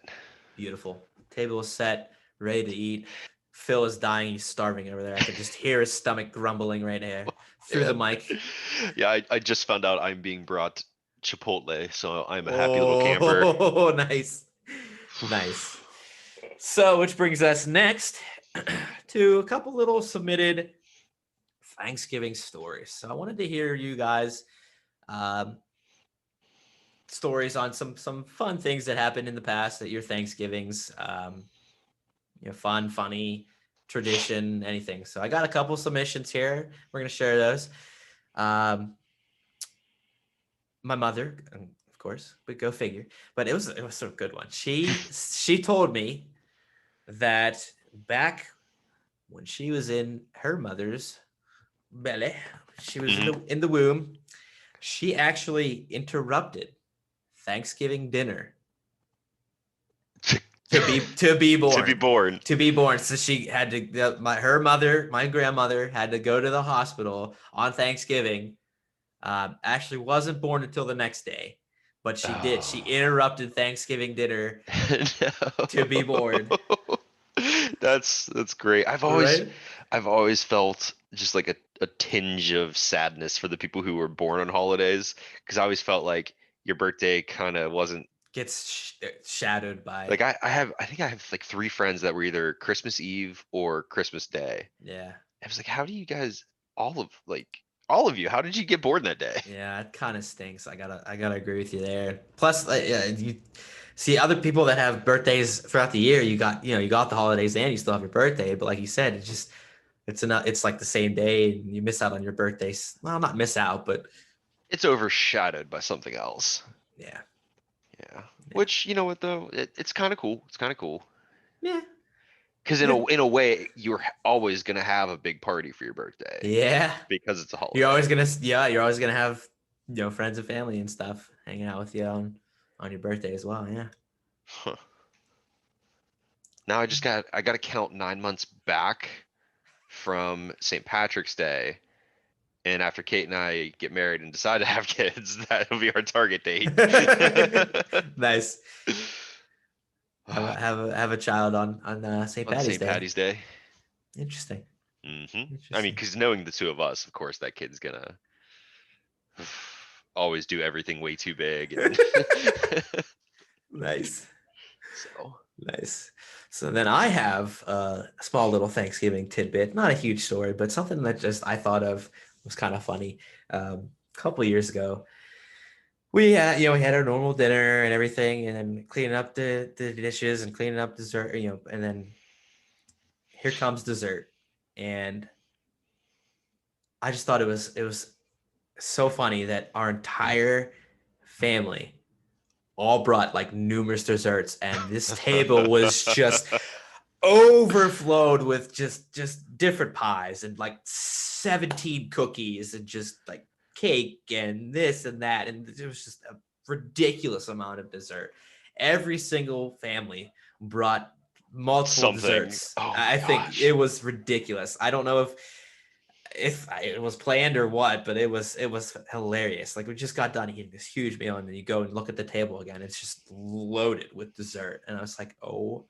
Beautiful. Table is set, ready to eat. Phil is dying. He's starving over there. I could just hear his stomach grumbling right here through the Yeah. mic. Yeah, I just found out I'm being brought Chipotle, so I'm a happy little camper. Oh, nice. Nice. So, which brings us next to a couple little submitted Thanksgiving stories. So, I wanted to hear you guys stories on some fun things that happened in the past at your Thanksgivings. Fun, funny, tradition, anything. So, I got a couple submissions here. We're gonna share those. My mother, of course, but go figure. But it was a good one. She told me that back when she was in her mother's belly, she was in the womb, she actually interrupted Thanksgiving dinner to be born. To be born. So she had to my grandmother had to go to the hospital on Thanksgiving. Actually wasn't born until the next day, but she did. She interrupted Thanksgiving dinner to be born. That's great. I've always felt just like a tinge of sadness for the people who were born on holidays, because I always felt like your birthday kind of wasn't gets shadowed by like I think I have like 3 friends that were either Christmas Eve or Christmas Day. Yeah. I was like, how do you guys all of you, how did you get born that day? Yeah, it kind of stinks. I gotta agree with you there. Plus, you see other people that have birthdays throughout the year. You got the holidays and you still have your birthday. But like you said, it's like the same day and you miss out on your birthdays. Well, not miss out, but It's overshadowed by something else. yeah. Which, you know what though, it's kind of cool. It's kind of cool. Yeah. Because in a way, you're always gonna have a big party for your birthday. Yeah. Because it's a holiday. You're always gonna have friends and family and stuff hanging out with you on your birthday as well. Yeah. Huh. Now I gotta count 9 months back from St. Patrick's Day. And after Kate and I get married and decide to have kids, that'll be our target date. Nice. Have a child on St. Patty's Day. Interesting. I mean, because knowing the 2 of us, of course, that kid's gonna always do everything way too big. And Nice. So nice. So then I have a small little Thanksgiving tidbit, not a huge story, but something that just I thought of was kind of funny. A couple years ago, we had our normal dinner and everything, and then cleaning up the dishes and cleaning up dessert, and then here comes dessert, and I just thought it was so funny that our entire family all brought like numerous desserts, and this table was just overflowed with just different pies and like 17 cookies and just like cake and this and that, and it was just a ridiculous amount of dessert. Every single family brought multiple desserts. I think it was ridiculous. I don't know if it was planned or what, but it was hilarious. Like we just got done eating this huge meal, and then you go and look at the table again, it's just loaded with dessert, and I was like, oh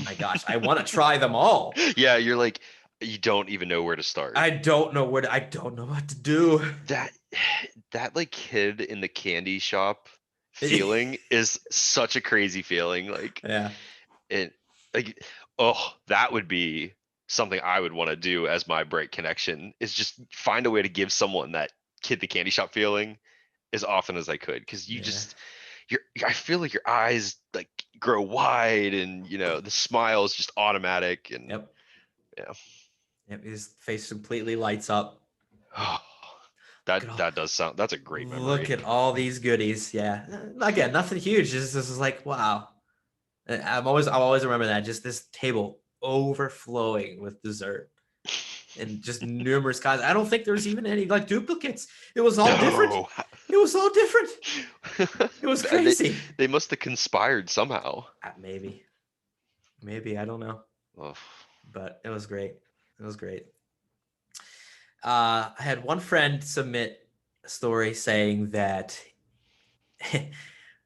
my gosh, I want to try them all. Yeah, you're like, you don't even know where to start. I don't know what to do. That like kid in the candy shop feeling is such a crazy feeling. Like, yeah, it like, that would be something I would want to do as my break connection, is just find a way to give someone that kid the candy shop feeling as often as I could, because I feel like your eyes like grow wide, and the smile is just automatic, and his face completely lights up. That's a great memory. Look at all these goodies. Yeah, again, nothing huge. This is like, wow. I'll always remember that, just this table overflowing with dessert and just numerous kinds. I don't think there's even any like duplicates. It was all different. It was all different. It was crazy. They must have conspired somehow. Maybe I don't know. But it was great. I had one friend submit a story saying that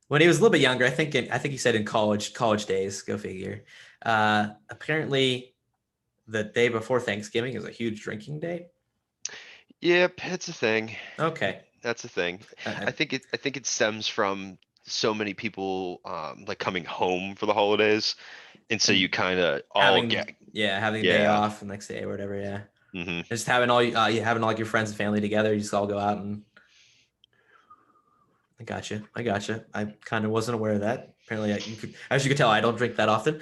when he was a little bit younger, I think he said in college days, go figure. Apparently the day before Thanksgiving is a huge drinking day. Yep, it's a thing. Okay. That's a thing. I, I think it stems from so many people like coming home for the holidays, and so you and kind of all having get having a day yeah. off the next day or whatever. Yeah. Hmm. Just having all you having all like your friends and family together. You just all go out and I got you. I got you. I kind of wasn't aware of that. Apparently, as you could tell, I don't drink that often.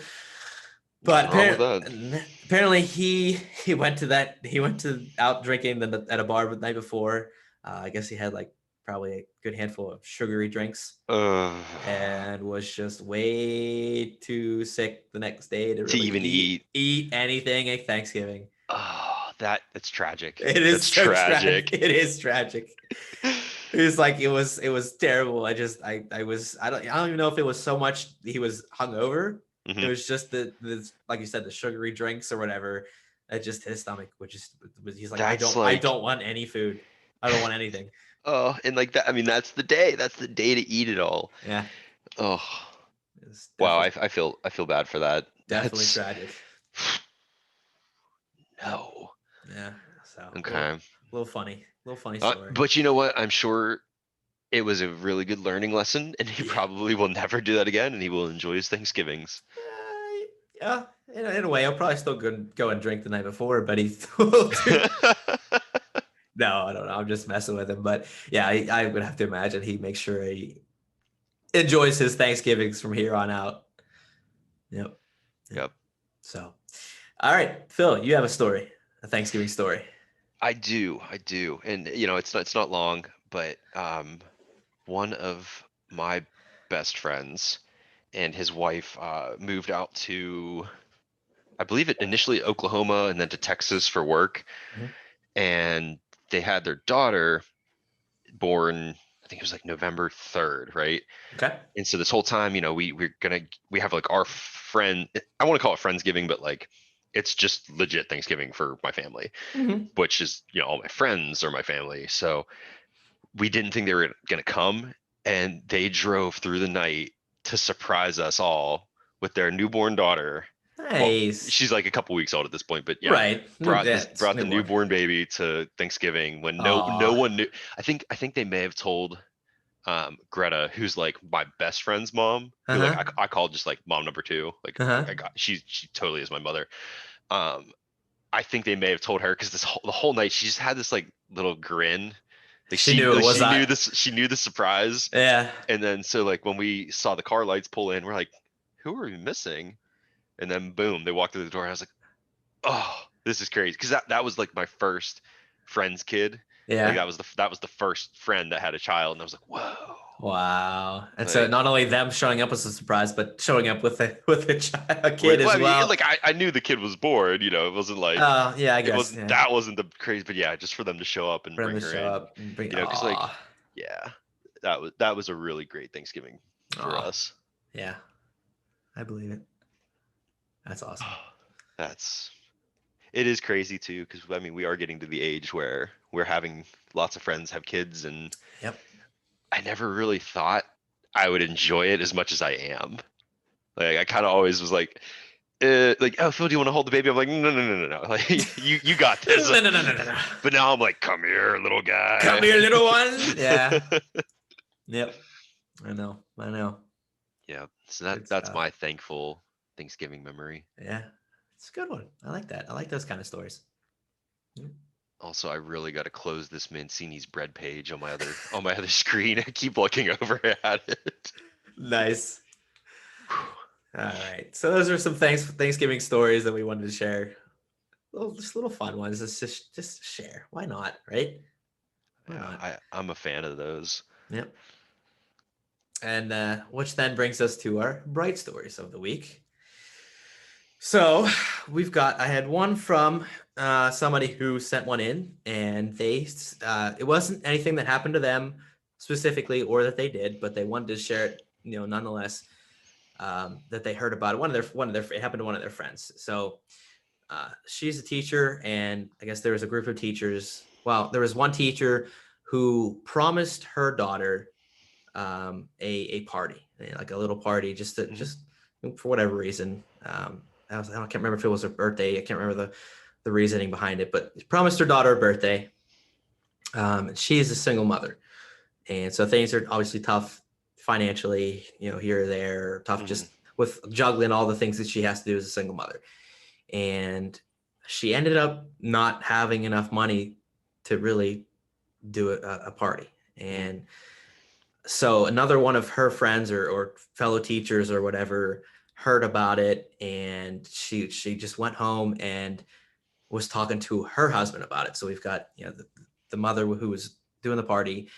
But Nothing wrong with that. apparently, he went to that. He went to out drinking at a bar the night before. I guess he had like probably a good handful of sugary drinks Uh, and was just way too sick the next day to to really even eat. eat anything at Thanksgiving. Oh, that's tragic. It is That's so tragic. tragic. It is tragic. It was like it was terrible. I don't even know if it was so much he was hungover. It Hmm. was just the like you said, the sugary drinks or whatever. That just his stomach would just he's like, That's I like, don't want any food. I don't want anything. oh, and like that. I mean, that's the day. That's the day to eat it all. Yeah. Oh, It's wow. definitely I feel bad for that. definitely That's tragic. Yep. no. Yeah. So a Okay. little funny story. But you know what? I'm sure it was a really good learning lesson, and he Yeah. probably will never do that again, and he will enjoy his Thanksgivings. Yeah, in a way, I'll probably still go and drink the night before, but he will do. No, I don't know. I'm just messing with him, but yeah, I would have to imagine he makes sure he enjoys his Thanksgivings from here on out. Yep. Yep. So, all right, Phil, you have a story, a Thanksgiving story. I do. And it's not long, but one of my best friends and his wife moved out to, I believe it initially Oklahoma and then to Texas for work. Mhm. And they had their daughter born, I think it was like November 3rd, right? Okay. And so this whole time, we have like our friend, I want to call it Friendsgiving, but like it's just legit Thanksgiving for my family, Mm-hmm. which is, all my friends are my family. So we didn't think they were going to come, and they drove through the night to surprise us all with their newborn daughter. Well, Nice. she's like a couple weeks old at this point, but yeah, Right. That's brought the newborn. newborn baby to Thanksgiving when no Aw. one knew. I think they may have told Greta, who's like my best friend's mom, who like Uh-huh. I called just like mom number two. Like Uh-huh. she totally is my mother. Um, I think they may have told her because the whole night she just had this like little grin. Like She knew it was that. she knew the surprise. Yeah. And then so like when we saw the car lights pull in, we're like, who are we missing? And then boom, they walked through the door. And I was like, oh, this is crazy. Because that was like my first friend's kid. Like Yeah. that was the first friend that had a child, and I was like, whoa. Wow. And so Like, not only them showing up was a surprise, but showing up with a kid well, as I mean, well. like I knew the kid was born. It wasn't like Yeah, I it guess. wasn't Yeah. that wasn't the crazy, but yeah, just for them to show up and For them bring to her show in, up and bring because like yeah, that was a really great Thanksgiving for aw. us. Yeah. I believe it. That's awesome. It is crazy too, because I mean we are getting to the age where we're having lots of friends have kids, and Yep. I never really thought I would enjoy it as much as I am. Like I kind of always was like, oh Phil, do you want to hold the baby? I'm like, no. Like you got this. No. But now I'm like, come here, little guy. Come here, little one. Yeah. Yep. I know. Yeah. So Good that's stuff. my thankful Thanksgiving memory. Yeah. It's a good one. I like that. I like those kind of stories. Also, I really got to close this Mancini's bread page on my other screen. I keep looking over at it. Nice. All right. So those are some Thanksgiving stories that we wanted to share. Just little fun ones. It's just share. Why not? Right? Why not? I'm a fan of those. Yep. And which then brings us to our bright stories of the week. So I had one from somebody who sent one in, and it wasn't anything that happened to them specifically or that they did, but they wanted to share it, nonetheless, that they heard about it. It happened to one of their friends. So she's a teacher, and I guess there was a group of teachers. Well, there was one teacher who promised her daughter a party, like a little party, just for whatever reason. I can't remember if it was her birthday. I can't remember the reasoning behind it, but promised her daughter a birthday. She is a single mother, and so things are obviously tough financially, here or there, tough Mhm. just with juggling all the things that she has to do as a single mother. And she ended up not having enough money to really do a party. Mhm. And so another one of her friends or fellow teachers or whatever heard about it, and she just went home and was talking to her husband about it. So we've got the mother who was doing the party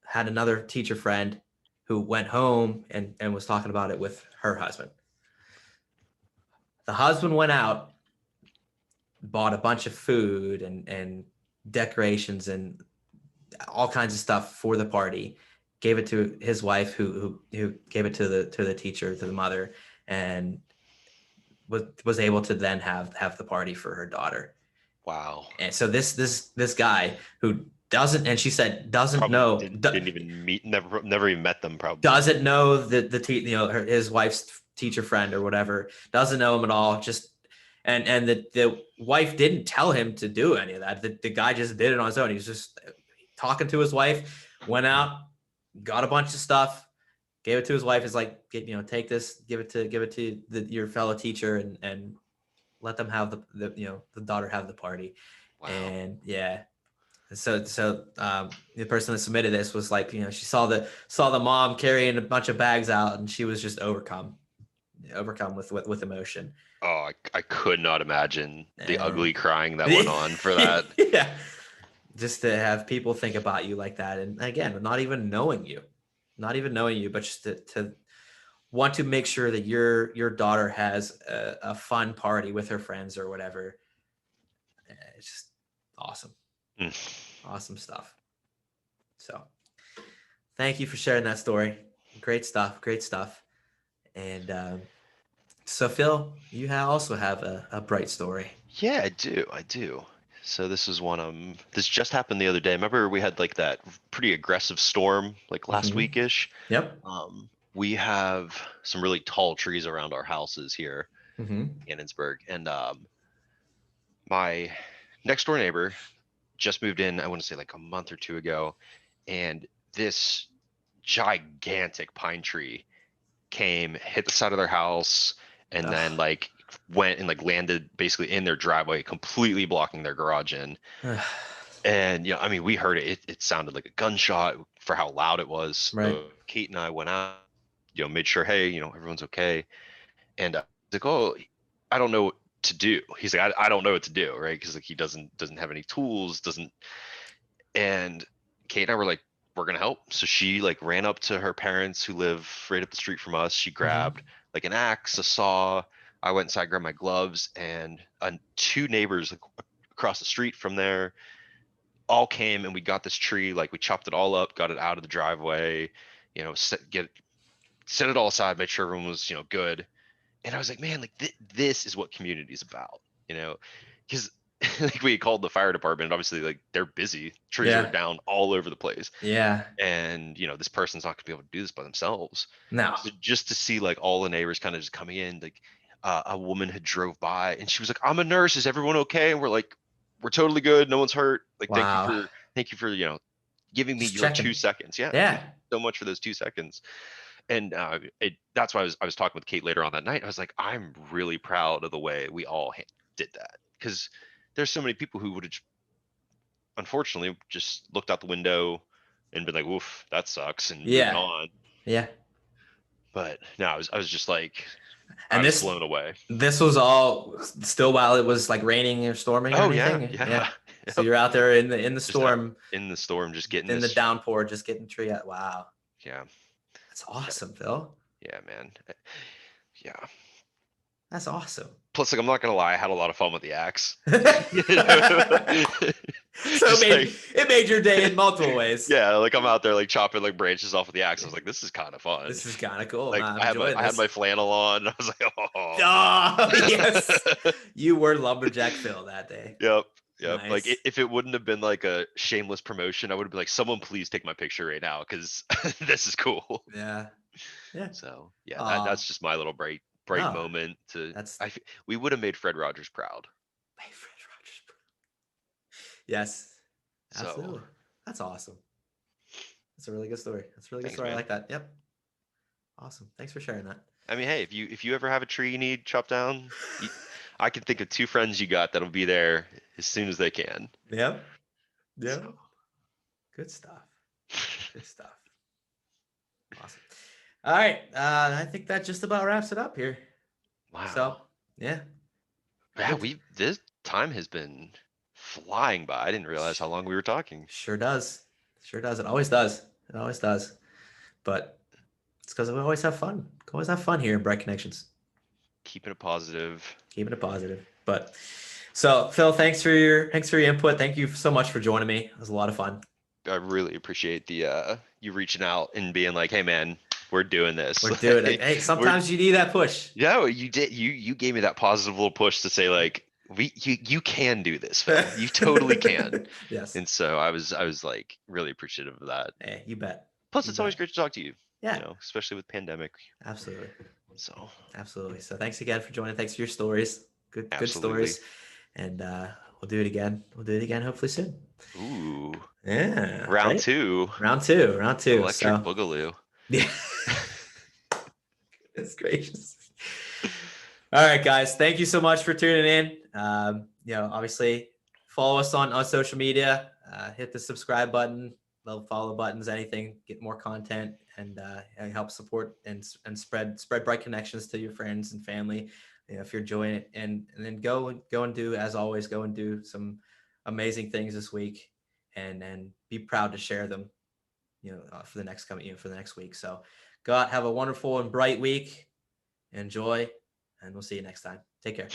had another teacher friend who went home and was talking about it with her husband. The husband went out, bought a bunch of food and decorations and all kinds of stuff for the party, gave it to his wife who gave it to the teacher, to the mother, and was able to then have the party for her daughter. Wow. And so this guy who doesn't, and she said doesn't Probably know, didn't even meet, never even met them probably. doesn't know his wife's teacher friend or whatever, doesn't know him at all, just and the wife didn't tell him to do any of that. The guy just did it on his own. He was just talking to his wife, went out, got a bunch of stuff, gave it to his wife. Is like, take this, give it to your fellow teacher, and let them have the daughter have the party. Wow. And yeah, so the person that submitted this was like, she saw the mom carrying a bunch of bags out, and she was just overcome with emotion. Oh, I could not imagine the And ugly crying that went on for that. yeah, just to have people think about you like that, and again, not even knowing you, but just to want to make sure that your daughter has a fun party with her friends or whatever. It's just awesome. Mm. Awesome stuff. So thank you for sharing that story. Great stuff. And so Phil, you also have a bright story. Yeah, I do. So this is one, this just happened the other day. Remember we had like that pretty aggressive storm like last Mhm. week-ish? Yep. We have some really tall trees around our houses here Mm-hmm. in Ensburg, and my next door neighbor just moved in, I want to say like a month or two ago, and this gigantic pine tree came, hit the side of their house, and then like went and like landed basically in their driveway, completely blocking their garage in. And I mean, we heard it. It sounded like a gunshot for how loud it was. Right. So Kate and I went out, made sure, hey, everyone's okay. And he's like, oh, I don't know what to do. He's like, I don't know what to do, right? Because like he doesn't have any tools, doesn't. And Kate and I were like, we're gonna help. So she like ran up to her parents who live right up the street from us. She grabbed like an axe, a saw. I went inside, grabbed my gloves, and two neighbors like, across the street from there all came, and we got this tree. Like we chopped it all up, got it out of the driveway. Set it all aside, made sure everyone was good. And I was like, man, like this is what community is about, because like we called the fire department, and obviously like they're busy, trees are Yeah. down all over the place, Yeah. and this person's not gonna be able to do this by themselves. No. So just to see like all the neighbors kind of just coming in, like a woman had drove by and she was like, I'm a nurse, is everyone okay? And we're like, we're totally good, no one's hurt. Like Wow. thank you for giving me Just your checking. 2 seconds. Yeah, Yeah. thank you so much for those 2 seconds. And that's why I was talking with Kate later on that night. I was like, I'm really proud of the way we all did that, because there's so many people who would have unfortunately just looked out the window and been like, "Oof, that sucks," and moving Yeah. on. Yeah. But no, I was just like, And I was blown away. This was all still while it was like raining or storming or Oh anything. yeah. So you're out there in the storm, in the storm, just getting in this. the downpour, just getting the tree out. Wow. Yeah. That's awesome, Phil. Yeah, man. Yeah. That's awesome. Plus, like, I'm not gonna lie, I had a lot of fun with the axe. So it made your day in multiple ways. Yeah, like I'm out there like chopping like branches off with the axe. I was like, this is kind of fun. This is kind of cool. Like I had my flannel on, and I was like, oh yes, you were lumberjack Phil that day. Yep. Nice. Like if it wouldn't have been like a shameless promotion, I would have been like, someone please take my picture right now, because this is cool. Yeah. So yeah, that's just my little bright bright No, moment to. that's We would have made Fred Rogers proud. my friend Rogers. Yes, So absolutely. That's awesome. That's a really good story. That's a really good thanks, story. I man. like that. Yep. Awesome. Thanks for sharing that. I mean, hey, if you ever have a tree you need chopped down, I can think of 2 friends you got that'll be there as soon as they can. Yep. Yep. So. Good stuff. Good stuff. Awesome. All right. I think that just about wraps it up here. Wow. So yeah. Yeah, this time has been flying by. I didn't realize how long we were talking. Sure does. Sure does. It always does. It always does. But it's because we always have fun. Always have fun here in Bright Connections. Keeping it positive. Keeping it positive. But so Phil, thanks for your input. Thank you so much for joining me. It was a lot of fun. I really appreciate the you reaching out and being like, "Hey, man, we're doing this. We're doing it. Hey, sometimes you need that push. Yeah, you did. You gave me that positive little push to say like, you can do this, Phil. You totally can. Yes. And so I was like really appreciative of that. Hey, you bet. Plus, You it's always bet. great to talk to you. Yeah. You know, especially with pandemic. Absolutely. So Absolutely. So thanks again for joining. Thanks for your stories. Good Absolutely. stories. And we'll do it again. We'll do it again hopefully soon. ooh, Yeah. round right? 2, Round two. electric So boogaloo. yeah. It's gracious. All right, guys. Thank you so much for tuning in. Obviously follow us on social media. Hit the subscribe button, the follow buttons, anything. Get more content and help support and spread Bright Connections to your friends and family. If you're enjoying it, and then go and do, as always, go and do some amazing things this week, and be proud to share them. For the next week. So, have a wonderful and bright week. Enjoy, and we'll see you next time. Take care.